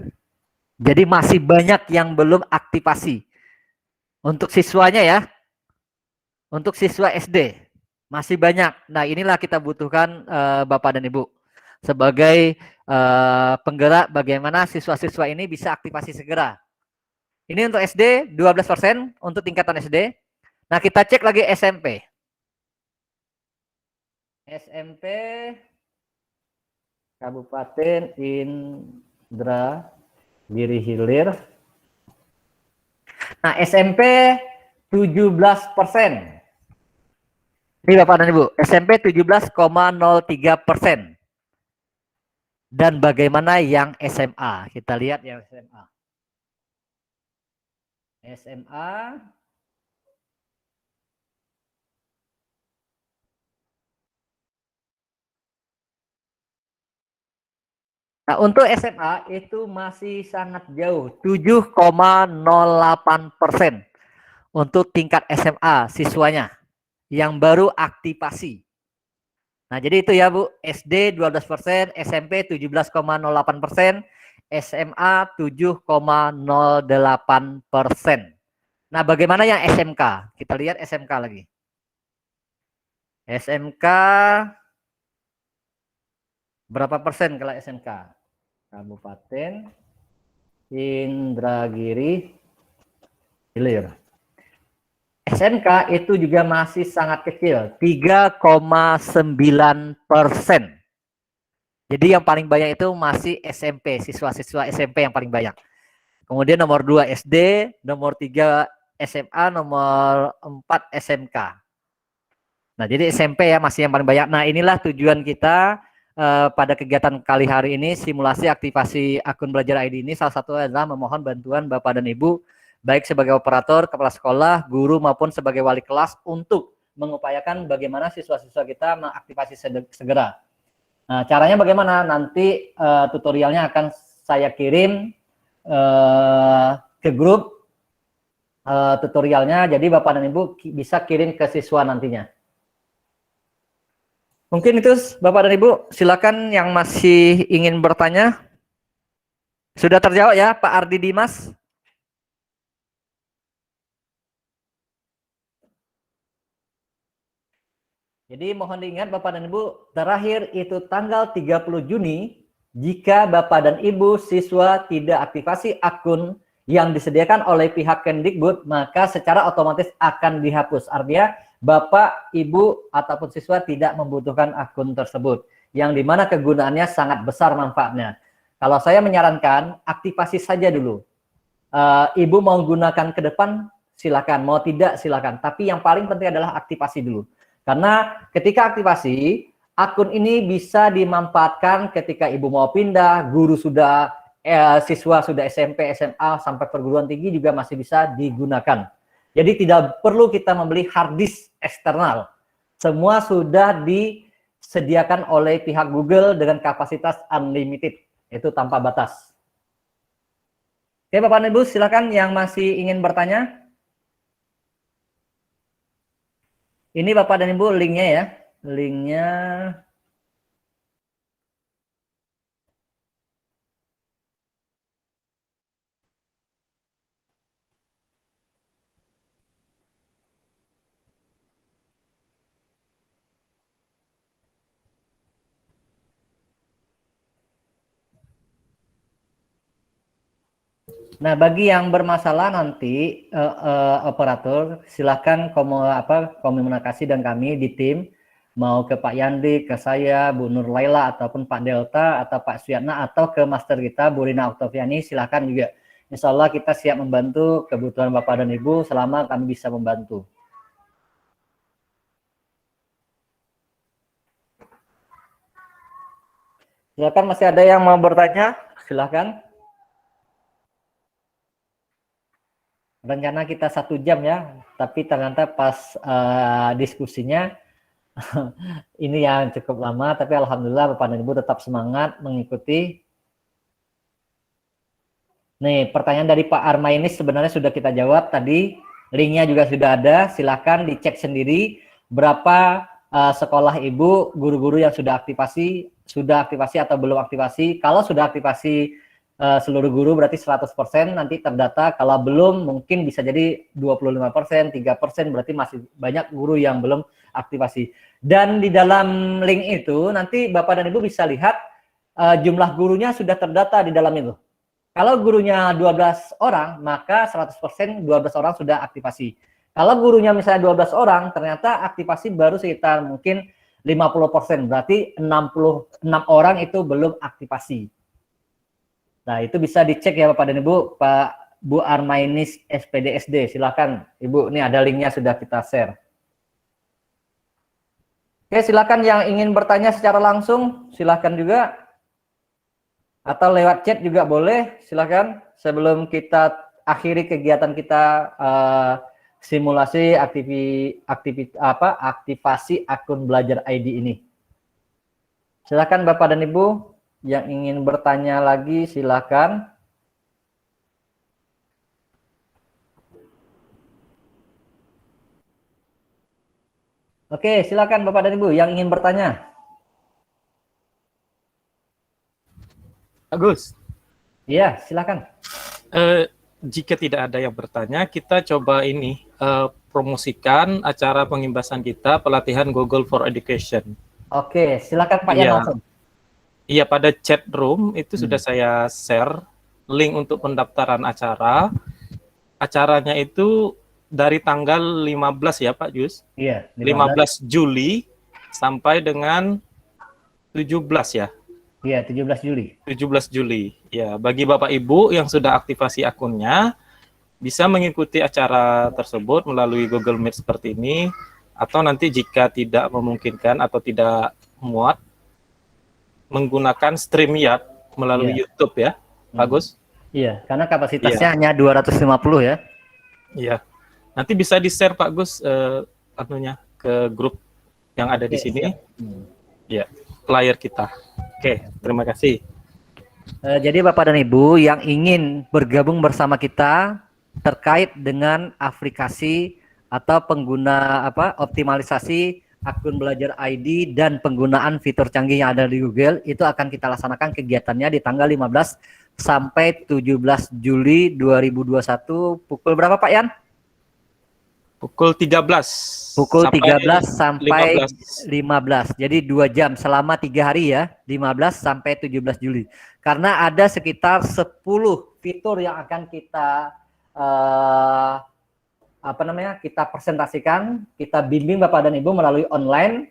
Jadi masih banyak yang belum aktivasi. Untuk siswanya ya, untuk siswa SD masih banyak. Nah, inilah kita butuhkan Bapak dan Ibu sebagai penggerak bagaimana siswa-siswa ini bisa aktivasi segera. Ini untuk SD 12% untuk tingkatan SD. Nah, kita cek lagi SMP. SMP Kabupaten Indragiri Hilir. Nah, SMP 17%. Ini Bapak dan Ibu, SMP 17,03%. Dan bagaimana yang SMA? Kita lihat yang SMA. SMA Nah, untuk SMA itu masih sangat jauh, 7,08% untuk tingkat SMA siswanya yang baru aktivasi. Nah, jadi itu ya Bu, SD 12%, SMP 17,08%, SMA 7,08%. Nah, bagaimana yang SMK? Kita lihat SMK lagi. SMK berapa persen kalau SMK? Kabupaten Indragiri Hilir. SMK itu juga masih sangat kecil, 3,9%. Jadi yang paling banyak itu masih SMP, siswa-siswa SMP yang paling banyak. Kemudian nomor 2 SD, nomor 3 SMA, nomor 4 SMK. Nah, jadi SMP ya masih yang paling banyak. Nah, inilah tujuan kita pada kegiatan kali hari ini, simulasi aktivasi akun belajar ID ini salah satu adalah memohon bantuan Bapak dan Ibu, baik sebagai operator, kepala sekolah, guru maupun sebagai wali kelas untuk mengupayakan bagaimana siswa-siswa kita mengaktifasi segera. Nah, caranya bagaimana? Nanti tutorialnya akan saya kirim ke grup tutorialnya. Jadi Bapak dan Ibu bisa kirim ke siswa nantinya. Mungkin itu Bapak dan Ibu, silakan yang masih ingin bertanya. Sudah terjawab ya Pak Ardi Dimas? Jadi mohon diingat Bapak dan Ibu, terakhir itu tanggal 30 Juni, jika Bapak dan Ibu siswa tidak aktifasi akun yang disediakan oleh pihak Kemdikbud, maka secara otomatis akan dihapus. Artinya Bapak, Ibu, ataupun siswa tidak membutuhkan akun tersebut, yang dimana kegunaannya sangat besar manfaatnya. Kalau saya menyarankan, aktivasi saja dulu. Ibu mau gunakan ke depan, silakan. Mau tidak, silakan. Tapi yang paling penting adalah aktivasi dulu. Karena ketika aktivasi, akun ini bisa dimanfaatkan ketika ibu mau pindah, guru sudah, siswa sudah SMP, SMA, sampai perguruan tinggi juga masih bisa digunakan. Jadi tidak perlu kita membeli hard disk eksternal. Semua sudah disediakan oleh pihak Google dengan kapasitas unlimited, itu tanpa batas. Oke Bapak dan Ibu, silakan yang masih ingin bertanya. Ini Bapak dan Ibu linknya ya, linknya. Nah, bagi yang bermasalah nanti operator silakan komunikasi dengan kami di tim, mau ke Pak Yandi, ke saya, Bu Nur Laila, ataupun Pak Delta atau Pak Suyatna, atau ke master kita Bu Rina Oktaviani, silakan juga. Insya Allah kita siap membantu kebutuhan Bapak dan Ibu selama kami bisa membantu. Silakan, masih ada yang mau bertanya? Silakan. Rencana kita 1 jam ya, tapi ternyata pas diskusinya ini yang cukup lama, tapi alhamdulillah Bapak dan Ibu tetap semangat mengikuti. Nih, pertanyaan dari Pak Armainis sebenarnya sudah kita jawab tadi, linknya juga sudah ada, silakan dicek sendiri berapa sekolah Ibu, guru-guru yang sudah aktivasi atau belum aktivasi. Kalau sudah aktivasi seluruh guru berarti 100% nanti terdata, kalau belum mungkin bisa jadi 25%, 3%, berarti masih banyak guru yang belum aktivasi. Dan di dalam link itu nanti Bapak dan Ibu bisa lihat jumlah gurunya sudah terdata di dalam itu. Kalau gurunya 12 orang, maka 100% 12 orang sudah aktivasi. Kalau gurunya misalnya 12 orang, ternyata aktivasi baru sekitar mungkin 50%, berarti 66 orang itu belum aktivasi. Nah, itu bisa dicek ya Bapak dan Ibu, Pak Bu Armainis SPDSD. Silakan Ibu, ini ada linknya sudah kita share. Oke, silakan yang ingin bertanya secara langsung, silakan juga. Atau lewat chat juga boleh, silakan. Sebelum kita akhiri kegiatan kita simulasi aktivasi akun Belajar ID ini. Silakan Bapak dan Ibu. Yang ingin bertanya lagi silakan. Oke, silakan Bapak dan Ibu yang ingin bertanya. Agus. Iya, silakan. Jika tidak ada yang bertanya, kita coba ini promosikan acara pengimbasan kita, pelatihan Google for Education. Oke, silakan Pak Yan langsung. Iya, pada chat room itu sudah saya share link untuk pendaftaran acara. Acaranya itu dari tanggal 15 ya Pak Jus? Iya, 15 Juli sampai dengan 17 ya? Iya, 17 Juli. 17 Juli. Ya, bagi Bapak Ibu yang sudah aktivasi akunnya, bisa mengikuti acara tersebut melalui Google Meet seperti ini, atau nanti jika tidak memungkinkan atau tidak muat, menggunakan StreamYard melalui YouTube ya, Pak Gus? Iya, karena kapasitasnya hanya 250 ya. Iya. Nanti bisa di-share Pak Gus ke grup yang ada di sini. Ya, player kita. Oke, terima kasih. Jadi Bapak dan Ibu yang ingin bergabung bersama kita terkait dengan aplikasi atau pengguna optimalisasi akun belajar ID dan penggunaan fitur canggih yang ada di Google itu akan kita laksanakan kegiatannya di tanggal 15 sampai 17 Juli 2021 pukul berapa Pak Yan? Pukul 13. Pukul 13 sampai 15. 15. Jadi 2 jam selama 3 hari ya, 15 sampai 17 Juli. Karena ada sekitar 10 fitur yang akan kita kita presentasikan, kita bimbing Bapak dan Ibu melalui online.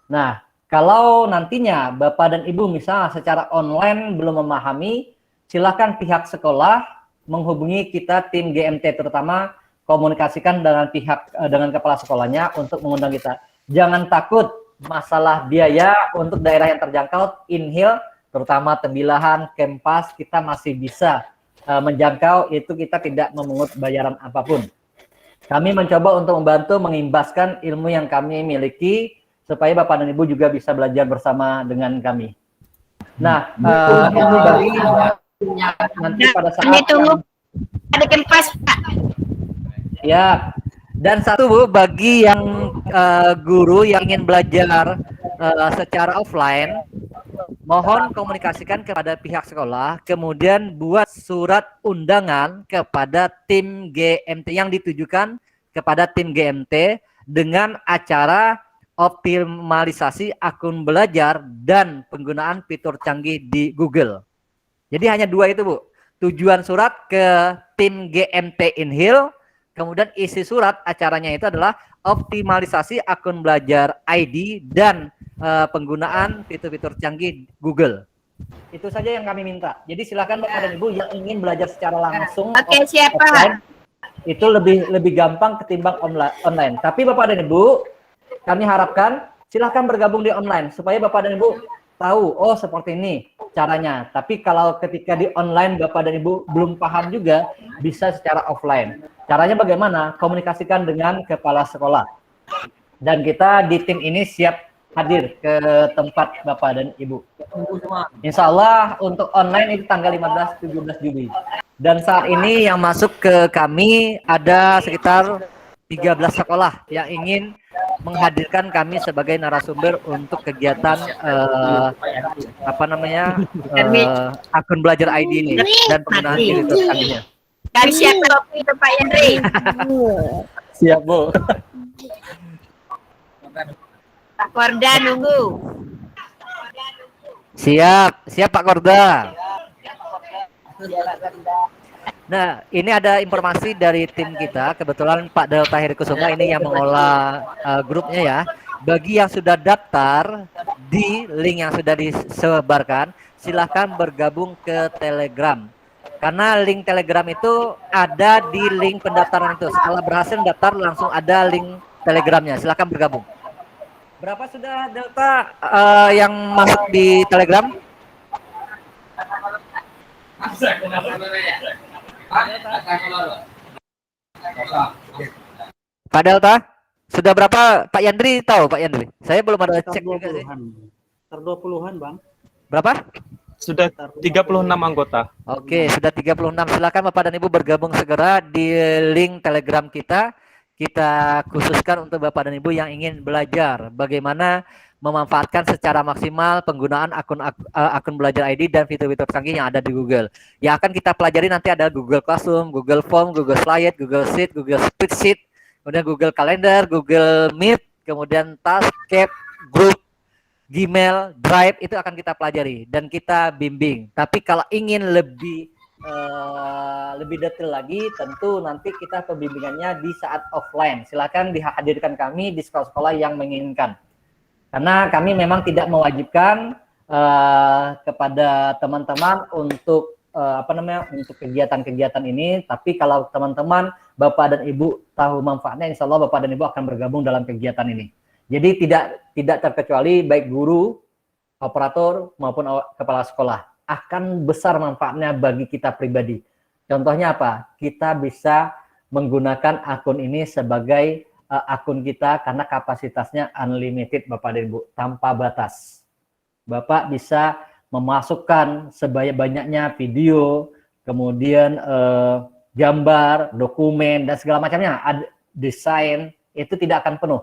Nah, kalau nantinya Bapak dan Ibu misalnya secara online belum memahami, silakan pihak sekolah menghubungi kita tim GMT, terutama komunikasikan dengan kepala sekolahnya untuk mengundang kita. Jangan takut masalah biaya untuk daerah yang terjangkau, Inhil, terutama Tembilahan, Kempas, kita masih bisa menjangkau, itu kita tidak memungut bayaran apapun. Kami mencoba untuk membantu mengimbaskan ilmu yang kami miliki supaya Bapak dan Ibu juga bisa belajar bersama dengan kami. Nah, ini bagi nanti pada saat ada Kempas, Pak. Ya, dan satu Bu, bagi yang guru yang ingin belajar secara offline, mohon komunikasikan kepada pihak sekolah, kemudian buat surat undangan kepada tim GMT yang ditujukan kepada tim GMT dengan acara optimalisasi akun belajar dan penggunaan fitur canggih di Google. Jadi hanya 2 itu Bu. Tujuan surat ke tim GMT Inhil, kemudian isi surat acaranya itu adalah optimalisasi akun belajar ID dan penggunaan fitur-fitur canggih Google. Itu saja yang kami minta. Jadi silakan Bapak dan Ibu yang ingin belajar secara langsung offline, itu lebih gampang ketimbang online. Tapi Bapak dan Ibu, kami harapkan silakan bergabung di online supaya Bapak dan Ibu tahu, oh seperti ini caranya. Tapi kalau ketika di online Bapak dan Ibu belum paham juga, bisa secara offline. Caranya bagaimana? Komunikasikan dengan kepala sekolah. Dan kita di tim ini siap hadir ke tempat Bapak dan Ibu. Insya Allah untuk online itu tanggal 15-17 Juli. Dan saat ini yang masuk ke kami ada sekitar 13 sekolah yang ingin menghadirkan kami sebagai narasumber untuk kegiatan akun belajar ID ini dan penggunaan fitur canggihnya. Dari siapa itu Pak Yandri? Siap Bu. Pak Korda nunggu. Siap Pak Korda. Nah, ini ada informasi dari tim kita. Kebetulan Pak Delta Herikusuma ini yang mengolah grupnya ya. Bagi yang sudah daftar di link yang sudah disebarkan, silahkan bergabung ke Telegram. Karena link Telegram itu ada di link pendaftaran itu. Setelah berhasil daftar langsung ada link Telegramnya. Silahkan bergabung. Berapa sudah Delta yang masuk di Telegram? Pak Delta, sudah berapa? Pak Yandri tahu Pak Yandri? Saya belum ada cek juga sih. 20-an Bang. Berapa? Sudah 36 anggota. Oke, sudah 36. Silakan Bapak dan Ibu bergabung segera di link Telegram kita. Kita khususkan untuk Bapak dan Ibu yang ingin belajar bagaimana memanfaatkan secara maksimal penggunaan akun belajar ID dan fitur-fitur canggih yang ada di Google. Yang akan kita pelajari nanti ada Google Classroom, Google Form, Google Slide, Google Sheet, Google Spreadsheet, kemudian Google Calendar, Google Meet, kemudian Taskade, Group, Gmail, Drive, itu akan kita pelajari dan kita bimbing. Tapi kalau ingin lebih detail lagi, tentu nanti kita pembimbingannya di saat offline. Silakan dihadirkan kami di sekolah-sekolah yang menginginkan. Karena kami memang tidak mewajibkan kepada teman-teman untuk untuk kegiatan-kegiatan ini. Tapi kalau teman-teman, Bapak dan Ibu tahu manfaatnya, insya Allah Bapak dan Ibu akan bergabung dalam kegiatan ini. Jadi tidak terkecuali baik guru, operator maupun kepala sekolah, akan besar manfaatnya bagi kita pribadi. Contohnya apa? Kita bisa menggunakan akun ini sebagai akun kita karena kapasitasnya unlimited Bapak dan Ibu, tanpa batas. Bapak bisa memasukkan sebanyak-banyaknya video, kemudian gambar, dokumen, dan segala macamnya, desain, itu tidak akan penuh.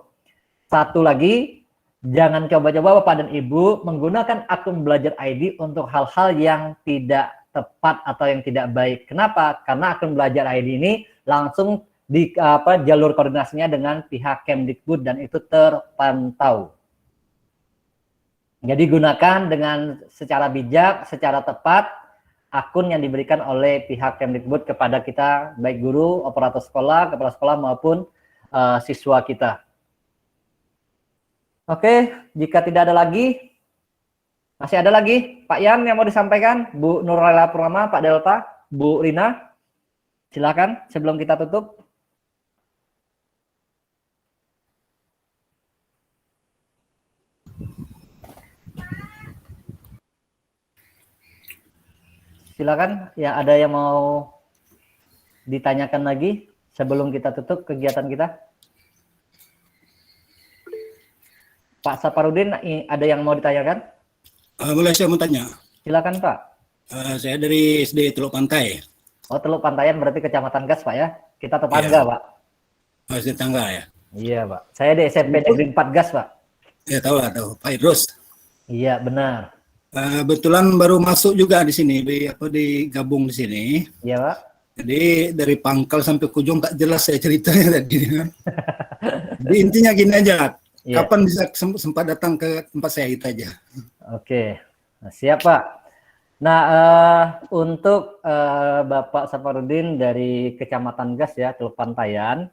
Satu lagi, jangan coba-coba Bapak dan Ibu menggunakan akun Belajar ID untuk hal-hal yang tidak tepat atau yang tidak baik. Kenapa? Karena akun Belajar ID ini langsung di jalur koordinasinya dengan pihak Kemdikbud dan itu terpantau. Jadi gunakan dengan secara bijak, secara tepat akun yang diberikan oleh pihak Kemdikbud kepada kita, baik guru, operator sekolah, kepala sekolah maupun siswa kita. Oke, jika tidak ada lagi, masih ada lagi Pak Yan yang mau disampaikan, Bu Nurlela Purnama, Pak Delta, Bu Rina, silakan sebelum kita tutup. Silakan, ya ada yang mau ditanyakan lagi sebelum kita tutup kegiatan kita? Pak Saparudin, ada yang mau ditanyakan? Boleh saya mau tanya? Silakan Pak. Saya dari SD Teluk Pantai. Oh, Teluk Pantaian berarti Kecamatan Gas Pak ya? Kita tetangga Pak. Masih tetangga ya? Iya Pak. Saya di SMP Negeri 4 Gas Pak. Ya tahu lah, tahu. Pak Idrus. Iya benar. Kebetulan baru masuk juga di sini, digabung di sini. Iya Pak. Jadi dari pangkal sampai ke ujung tak jelas saya ceritanya tadi. Jadi intinya gini aja, kapan bisa sempat datang ke tempat saya itu aja. Oke, nah, siap Pak. Nah untuk Bapak Saparudin dari Kecamatan Gas ya, Teluk Pantaian,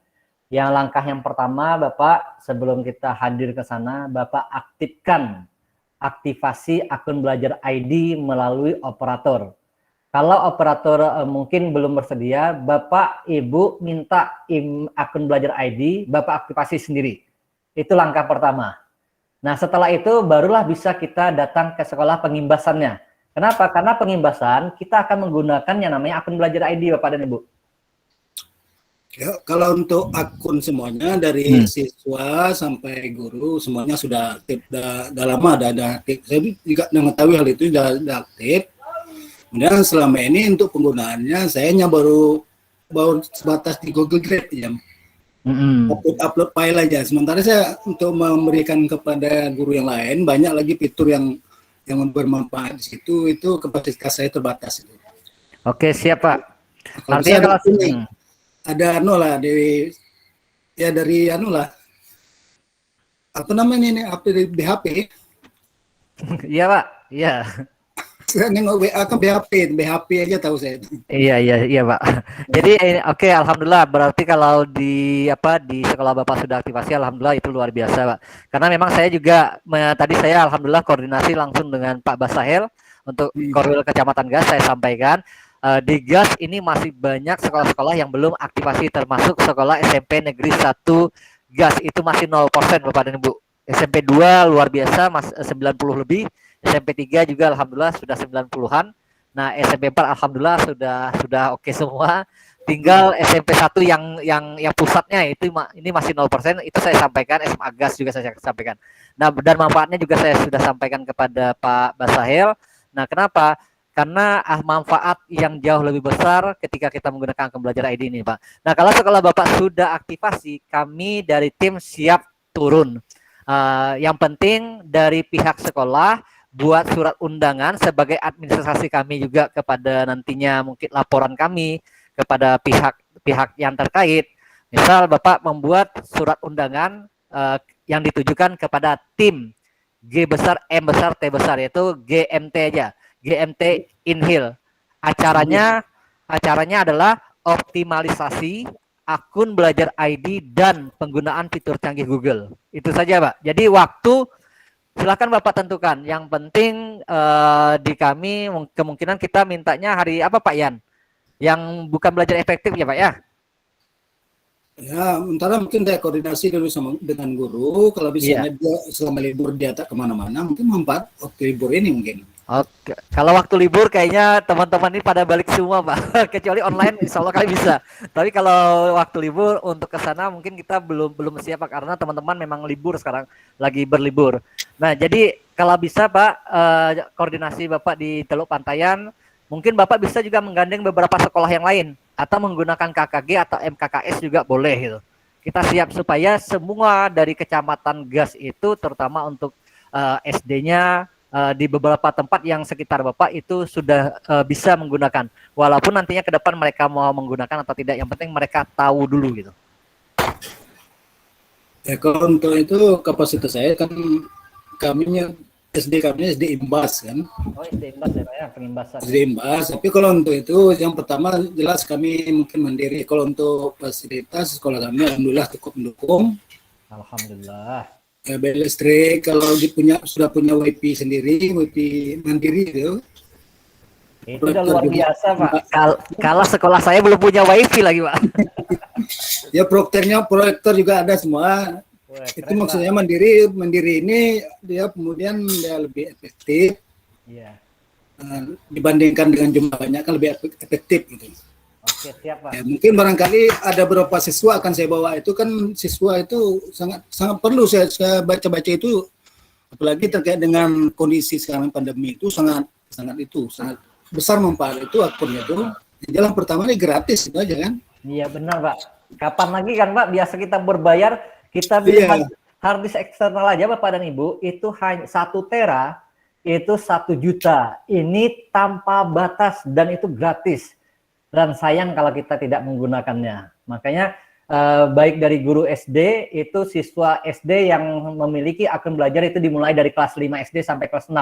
yang langkah yang pertama Bapak sebelum kita hadir ke sana, Bapak aktivasi akun Belajar ID melalui operator. Kalau operator mungkin belum bersedia, Bapak Ibu minta akun Belajar ID, Bapak aktivasi sendiri. Itu langkah pertama. Nah setelah itu barulah bisa kita datang ke sekolah pengimbasannya. Kenapa? Karena pengimbasan kita akan menggunakan yang namanya akun Belajar ID Bapak dan Ibu. Ya, kalau untuk akun semuanya dari siswa sampai guru semuanya sudah aktif, sudah lama ada aktif. Saya juga mengetahui hal itu sudah aktif. Kemudian selama ini untuk penggunaannya saya hanya baru sebatas di Google Drive ya. Upload file aja. Sementara saya untuk memberikan kepada guru yang lain banyak lagi fitur yang bermanfaat di situ, itu kapasitas saya terbatas. Oke, siap Pak. Artinya kalau ada dari apa namanya ini dari BHP. Iya Pak, iya. Saya nengok WA kan BHP aja tahu saya. Iya Pak. Jadi oke, alhamdulillah berarti kalau di sekolah Bapak sudah aktivasi, alhamdulillah itu luar biasa Pak. Karena memang saya juga tadi saya alhamdulillah koordinasi langsung dengan Pak Basahel untuk Korwil Kecamatan Gas, saya sampaikan di Gas ini masih banyak sekolah-sekolah yang belum aktivasi, termasuk sekolah SMP Negeri 1 Gas itu masih 0% Bapak dan Ibu. SMP 2 luar biasa 90 lebih, SMP 3 juga alhamdulillah sudah 90-an. Nah, SMP 4 alhamdulillah sudah oke semua. Tinggal SMP 1 yang pusatnya ini masih 0%, itu saya sampaikan, SMA Gas juga saya sampaikan. Nah, dan manfaatnya juga saya sudah sampaikan kepada Pak Basahel. Nah, kenapa? Karena manfaat yang jauh lebih besar ketika kita menggunakan akun Belajar ID ini, Pak. Nah, kalau sekolah Bapak sudah aktivasi, kami dari tim siap turun. Yang penting dari pihak sekolah buat surat undangan sebagai administrasi kami juga kepada nantinya mungkin laporan kami kepada pihak yang terkait. Misal Bapak membuat surat undangan yang ditujukan kepada tim G besar, M besar, T besar, yaitu GMT aja. GMT Inhil. Acaranya adalah optimalisasi akun Belajar ID dan penggunaan fitur canggih Google. Itu saja, Pak. Jadi waktu silakan Bapak tentukan. Yang penting di kami kemungkinan kita mintanya hari apa Pak Yan? Yang bukan belajar efektif ya Pak ya? Ya, sementara mungkin saya koordinasi dulu dengan guru. Kalau bisa dia selama libur dia tak kemana-mana, mungkin manfaat waktu libur ini mungkin. Oke, kalau waktu libur kayaknya teman-teman ini pada balik semua Pak, kecuali online insya Allah kali bisa. Tapi kalau waktu libur untuk ke sana mungkin kita belum siap Pak, karena teman-teman memang libur sekarang, lagi berlibur. Nah jadi kalau bisa Pak, koordinasi Bapak di Teluk Pantaian, mungkin Bapak bisa juga menggandeng beberapa sekolah yang lain. atau menggunakan KKG atau MKKS juga boleh gitu. Kita siap supaya semua dari kecamatan Gas itu terutama untuk SD-nya di beberapa tempat yang sekitar Bapak itu sudah bisa menggunakan. Walaupun nantinya ke depan mereka mau menggunakan atau tidak, yang penting mereka tahu dulu gitu. Ya kalau untuk itu kapasitas saya kan SD kami SD Imbas kan. Oh, SD Imbas ya, pengimbasan. SD Imbas, tapi kalau untuk itu yang pertama jelas kami mungkin mandiri. Kalau untuk fasilitas sekolah kami alhamdulillah cukup mendukung. Alhamdulillah. Ya, bel listrik kalau sudah punya WiFi sendiri, WiFi mandiri itu. Itu udah luar biasa, Pak. Kalau sekolah saya belum punya WiFi lagi, Pak. Ya proyektor juga ada semua. Itu maksudnya mandiri ini dia kemudian dia lebih efektif. Iya. Dibandingkan dengan jumlah banyak kan lebih efektif gitu. Oke, siap, Pak. Ya, mungkin barangkali ada beberapa siswa akan saya bawa itu kan siswa itu sangat perlu saya baca-baca itu, apalagi terkait dengan kondisi sekarang pandemi itu sangat besar manfaat itu akunnya itu. Jalan pertama ini gratis itu aja kan. Iya benar, Pak. Kapan lagi kan, Pak? Biasa kita berbayar, kita beli hard disk eksternal aja, Bapak dan Ibu, itu hanya 1 tera itu 1 juta. Ini tanpa batas dan itu gratis. Dan sayang kalau kita tidak menggunakannya. Makanya baik dari guru SD itu siswa SD yang memiliki akun belajar itu dimulai dari kelas 5 SD sampai kelas 6.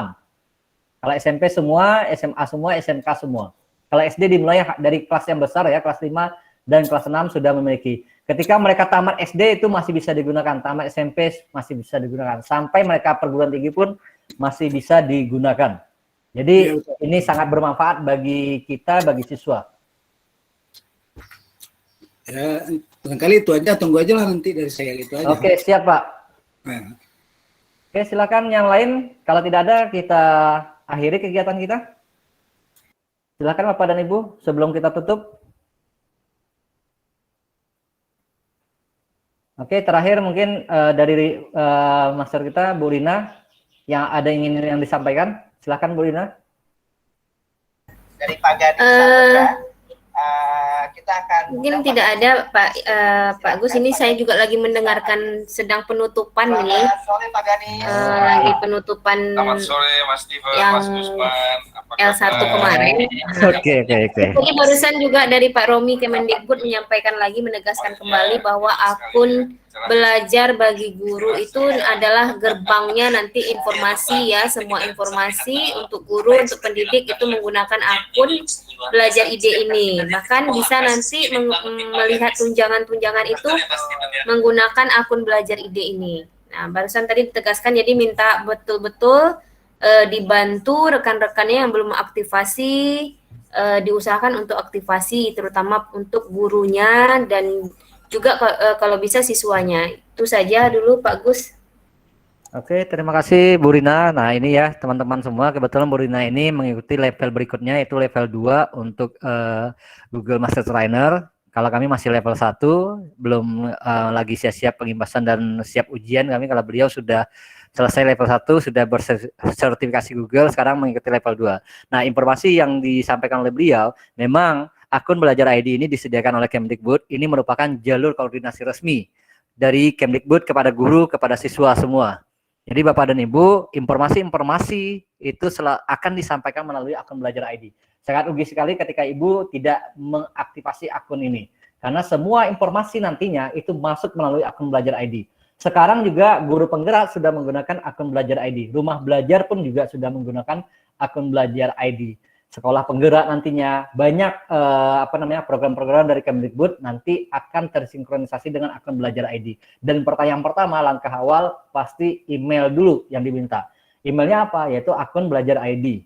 Kalau SMP semua, SMA semua, SMK semua. Kalau SD dimulai dari kelas yang besar ya, kelas 5 dan kelas 6 sudah memiliki. Ketika mereka tamat SD itu masih bisa digunakan, tamat SMP masih bisa digunakan, sampai mereka perguruan tinggi pun masih bisa digunakan. Jadi ini sangat bermanfaat bagi kita, bagi siswa. Ya, barangkali itu aja, tunggu aja lah nanti dari saya itu aja. Oke, siap, Pak. Nah. Oke, silakan yang lain. Kalau tidak ada, kita akhiri kegiatan kita. Silakan Bapak dan Ibu, sebelum kita tutup. Oke, terakhir mungkin dari master kita, Bu Rina, yang ada yang disampaikan. Silakan, Bu Rina. Dari Pak Gadi kita akan mungkin tidak ada Pak Gus, ini saya juga lagi mendengarkan sedang penutupan ini. Sore Pak Gadi. Lagi penutupan Selamat sore Mas Diva, yang Mas Gusman. L1 kemarin. Oke. Jadi barusan juga dari Pak Romi Kemendikbud menyampaikan lagi, menegaskan kembali bahwa akun belajar bagi guru itu adalah gerbangnya nanti informasi ya, semua informasi untuk guru, untuk pendidik itu menggunakan akun belajar ide ini. Bahkan bisa nanti melihat tunjangan-tunjangan itu menggunakan akun belajar ide ini. Nah, barusan tadi ditegaskan, jadi minta betul-betul dibantu rekan-rekannya yang belum aktivasi, diusahakan untuk aktivasi, terutama untuk gurunya dan juga kalau bisa siswanya. Itu saja dulu Pak Gus. Oke, terima kasih Bu Rina. Nah ini ya teman-teman semua, kebetulan Bu Rina ini mengikuti level berikutnya, yaitu level 2 untuk Google Master Trainer. Kalau kami masih level 1, belum lagi siap-siap pengimbasan dan siap ujian kami. Kalau beliau sudah selesai level 1, sudah bersertifikasi Google, sekarang mengikuti level 2. Nah, informasi yang disampaikan oleh beliau, memang akun belajar ID ini disediakan oleh Kemdikbud, ini merupakan jalur koordinasi resmi dari Kemdikbud kepada guru, kepada siswa semua. Jadi Bapak dan Ibu, informasi-informasi itu akan disampaikan melalui akun belajar ID. Sangat rugi sekali ketika Ibu tidak mengaktifasi akun ini. Karena semua informasi nantinya itu masuk melalui akun belajar ID. Sekarang juga guru penggerak sudah menggunakan akun belajar ID. Rumah belajar pun juga sudah menggunakan akun belajar ID. Sekolah penggerak nantinya banyak program-program dari Kemdikbud nanti akan tersinkronisasi dengan akun belajar ID. Dan pertanyaan pertama, langkah awal pasti email dulu yang diminta. Emailnya apa? Yaitu akun belajar ID.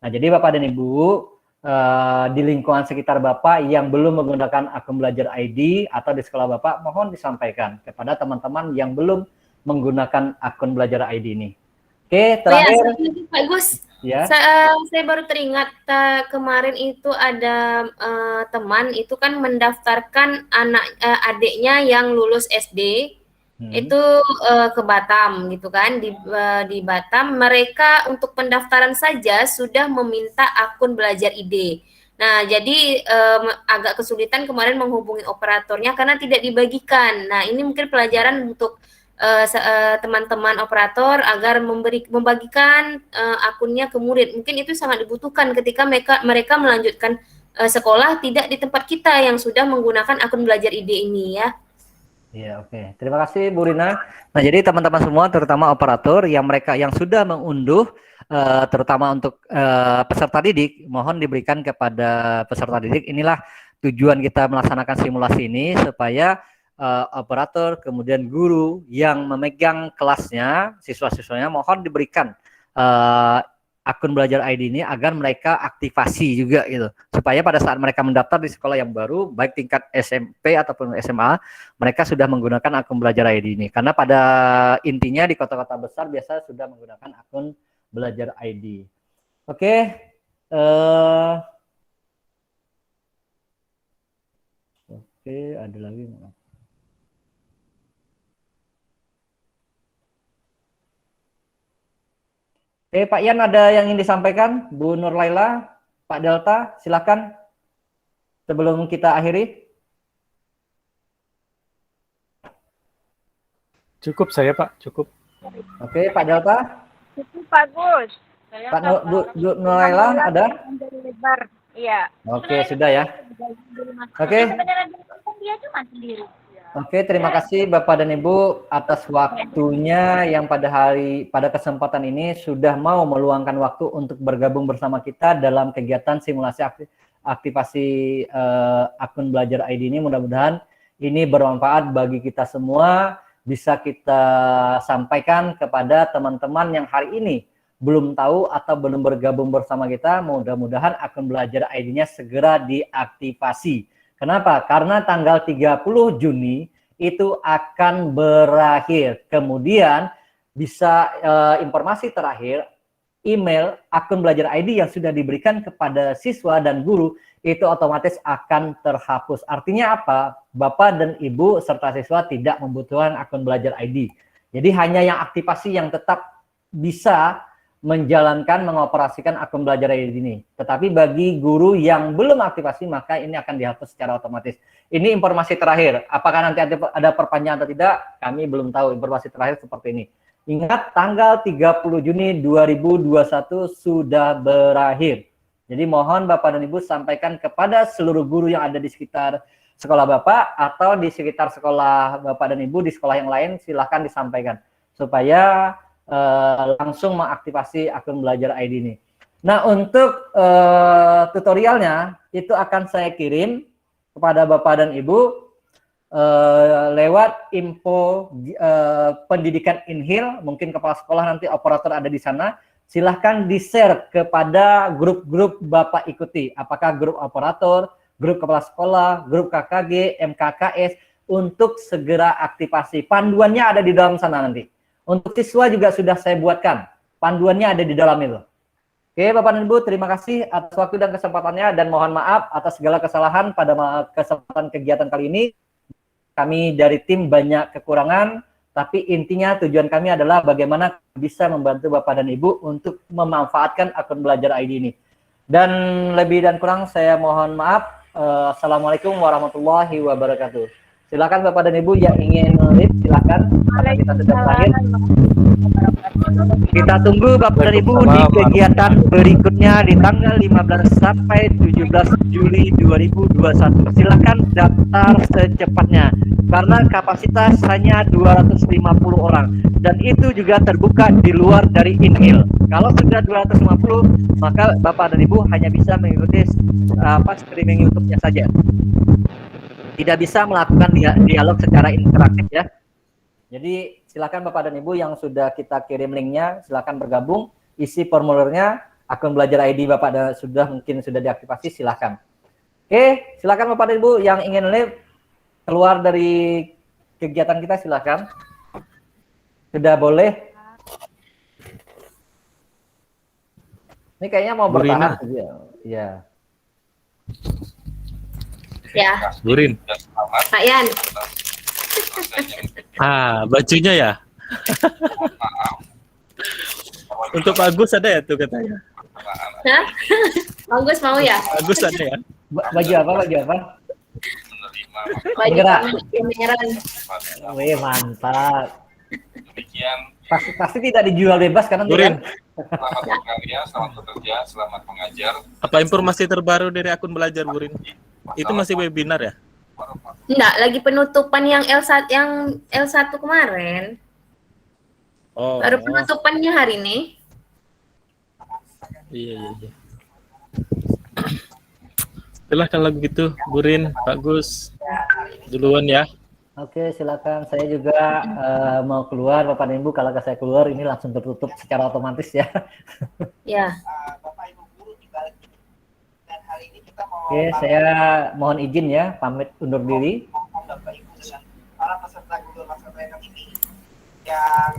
Nah, jadi Bapak dan Ibu di lingkungan sekitar Bapak yang belum menggunakan akun belajar ID atau di sekolah Bapak, mohon disampaikan kepada teman-teman yang belum menggunakan akun belajar ID ini. Oke, terakhir. Pak Gus, ya. Saya baru teringat kemarin itu ada teman itu kan mendaftarkan adiknya yang lulus SD itu ke Batam gitu kan, di Batam mereka untuk pendaftaran saja sudah meminta akun belajar ID. Nah, jadi agak kesulitan kemarin menghubungi operatornya karena tidak dibagikan. Nah, ini mungkin pelajaran untuk teman-teman operator agar membagikan akunnya ke murid. Mungkin itu sangat dibutuhkan ketika mereka melanjutkan sekolah tidak di tempat kita yang sudah menggunakan akun Belajar ID ini ya. Iya, oke. Terima kasih Bu Rina. Nah, jadi teman-teman semua, terutama operator yang sudah mengunduh, terutama untuk peserta didik, mohon diberikan kepada peserta didik. Inilah tujuan kita melaksanakan simulasi ini supaya operator, kemudian guru yang memegang kelasnya, siswa-siswanya, mohon diberikan akun Belajar ID ini agar mereka aktivasi juga gitu, supaya pada saat mereka mendaftar di sekolah yang baru, baik tingkat SMP ataupun SMA, mereka sudah menggunakan akun Belajar ID ini. Karena pada intinya di kota-kota besar biasa sudah menggunakan akun Belajar ID. Oke, ada lagi. Pak Yan, ada yang ingin disampaikan? Bu Nur Laila, Pak Delta, silakan sebelum kita akhiri. Cukup saya Pak, cukup. Oke, Pak Delta. Cukup bagus. Pak Bu Nur Laila ada? Iya. Oke, sudah ya. Oke. Dia cuma sendiri. Oke, terima kasih Bapak dan Ibu atas waktunya yang pada kesempatan ini sudah mau meluangkan waktu untuk bergabung bersama kita dalam kegiatan simulasi aktivasi akun Belajar ID ini. Mudah-mudahan ini bermanfaat bagi kita semua, bisa kita sampaikan kepada teman-teman yang hari ini belum tahu atau belum bergabung bersama kita. Mudah-mudahan akun Belajar ID-nya segera diaktifasi. Kenapa? Karena tanggal 30 Juni itu akan berakhir. Kemudian bisa informasi terakhir, email akun Belajar ID yang sudah diberikan kepada siswa dan guru itu otomatis akan terhapus. Artinya apa? Bapak dan Ibu serta siswa tidak membutuhkan akun Belajar ID. Jadi hanya yang aktivasi yang tetap bisa menjalankan, mengoperasikan akun Belajar ID ini. Tetapi bagi guru yang belum aktivasi, maka ini akan dihapus secara otomatis. Ini informasi terakhir. Apakah nanti ada perpanjangan atau tidak? Kami belum tahu. Informasi terakhir seperti ini. Ingat, tanggal 30 Juni 2021 sudah berakhir. Jadi mohon Bapak dan Ibu sampaikan kepada seluruh guru yang ada di sekitar sekolah Bapak atau di sekitar sekolah Bapak dan Ibu di sekolah yang lain, silahkan disampaikan. Supaya langsung mengaktifasi akun Belajar ID ini. Nah, untuk tutorialnya itu akan saya kirim kepada Bapak dan Ibu lewat info pendidikan Inhil. Mungkin kepala sekolah nanti operator ada di sana. Silahkan di-share kepada grup-grup Bapak ikuti. Apakah grup operator, grup kepala sekolah, grup KKG, MKKS, untuk segera aktivasi. Panduannya ada di dalam sana nanti. Untuk siswa juga sudah saya buatkan. Panduannya ada di dalam itu. Oke, Bapak dan Ibu, terima kasih atas waktu dan kesempatannya. Dan mohon maaf atas segala kesalahan pada kesempatan kegiatan kali ini. Kami dari tim banyak kekurangan. Tapi intinya tujuan kami adalah bagaimana bisa membantu Bapak dan Ibu untuk memanfaatkan akun Belajar ID ini. Dan lebih dan kurang saya mohon maaf. Assalamualaikum warahmatullahi wabarakatuh. Silakan Bapak dan Ibu yang ingin live, silakan. Karena kita sudah terakhir. Kita tunggu Bapak dan Ibu di kegiatan berikutnya di tanggal 15 sampai 17 Juli 2021. Silakan daftar secepatnya. Karena kapasitas hanya 250 orang. Dan itu juga terbuka di luar dari Inhil. Kalau sudah 250, maka Bapak dan Ibu hanya bisa mengikuti streaming YouTube-nya saja. Tidak bisa melakukan dialog secara interaktif ya. Jadi silakan Bapak dan Ibu yang sudah kita kirim linknya, silakan bergabung, isi formulirnya, akun Belajar ID Bapak mungkin sudah diaktifasi, silakan. Oke, silakan Bapak dan Ibu yang ingin live keluar dari kegiatan kita, silakan. Sudah boleh. Ini kayaknya mau bertahan. Ya. Ya. Burin. Pak Yan. Bajunya ya. Untuk Pak Agus ada ya tuh katanya. Hah? Bagus mau ya? Bagus ada ya. Baju apa? Baju apa? Baju Merah. pameran. Wih, mantap. Demikian. Pasti tidak dijual bebas kan? Burin. Selamat berkarya, selamat bekerja, selamat mengajar. Apa informasi terbaru dari akun belajar Burin? Itu masih webinar ya? Enggak, lagi penutupan yang L1 kemarin. Oh. Baru penutupannya hari ini. Iya. Itulah kalau begitu, Burin, Pak Gus. Duluan ya. Oke, silakan. Saya juga mau keluar, Bapak dan Ibu. Kalau saya keluar, ini langsung tertutup secara otomatis ya. Ya. Oke, saya mohon izin ya, pamit undur diri. Bapak Ibu dengan para peserta Google Master Trainer ini yang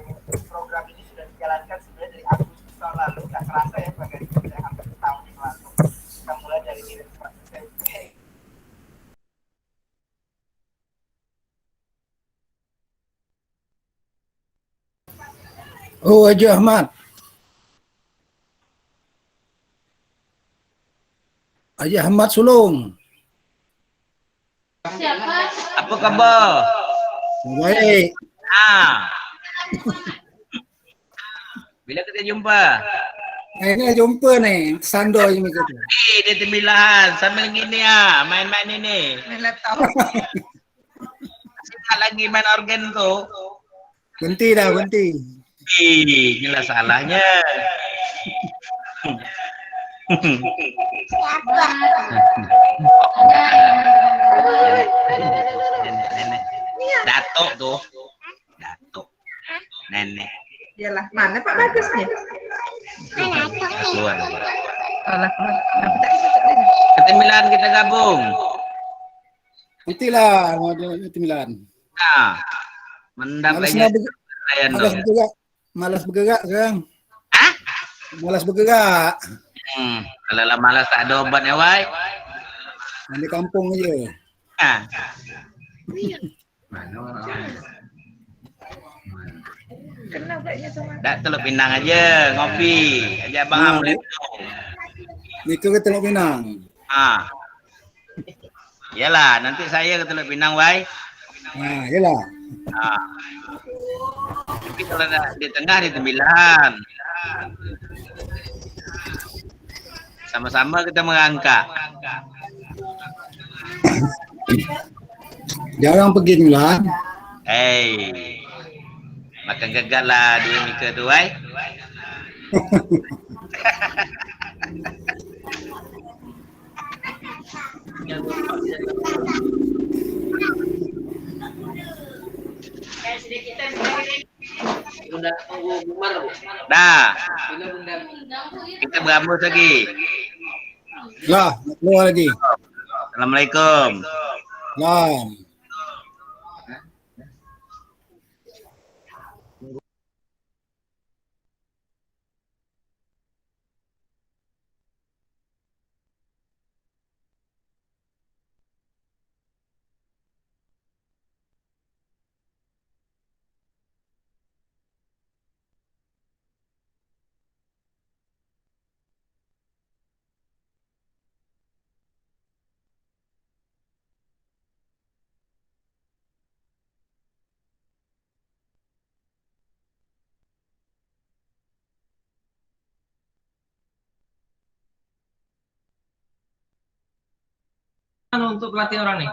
program ini sudah dijalankan sebenarnya dari Agustus tahun lalu, nggak kerasa ya Pak Gadi, sudah hampir setahun yang lalu. Kita mulai dari diri SMP. Oh, Haji Ahmad. Haji Ahmad Sulung. Apa kabar? Baik. Bila kita jumpa? Ini jumpa nih, Sando ini gitu. Dia tembilahan sambil gini main-main ini. Main laptop. Masih lagi main organ tuh. Berhenti dah, berhenti. Jelas salahnya. Nenek. Datuk tuh. Datuk. Nenek. Iyalah, mana Pak Bagusnya? Keluar. Alah, Ketembilan kita gabung. Itulah mau Timilan. Nah, mendap aja. Malas bergerak sekarang. Malas bergerak. Kalau lah malas tak ada obatnya, Wai. Di kampung aja. Tak Teluk Pinang aja, ngopi. Ajak Bang Amri. Itu ke Teluk Pinang. Iyalah, nanti saya ke Teluk Pinang, Wai. Nah, iyalah. Tapi kalau di tengah di Tembilan. Sama-sama kita mengangkat. Jarang pergi Timilan. Makan gagal lah dua minggu tu, Wai. Dah. Kita berambus lagi. Lah, keluar lagi. Assalamualaikum. Lah. Untuk pelatih orang nih.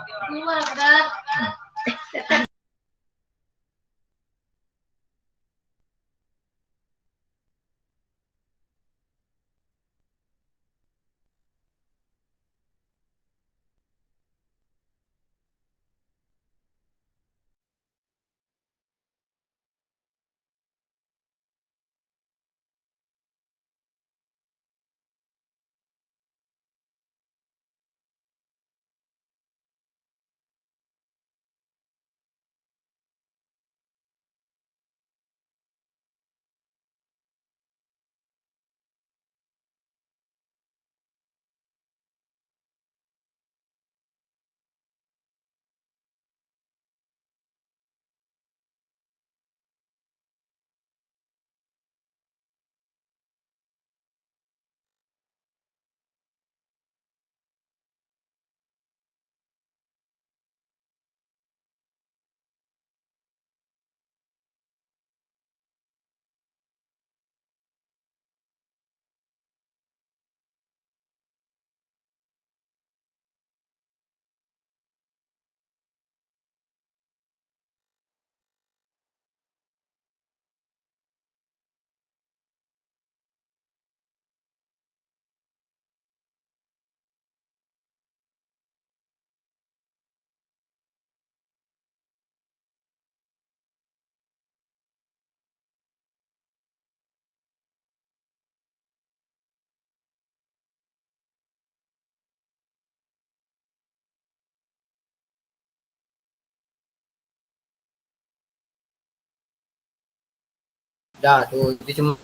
Dah tuh, itu cuma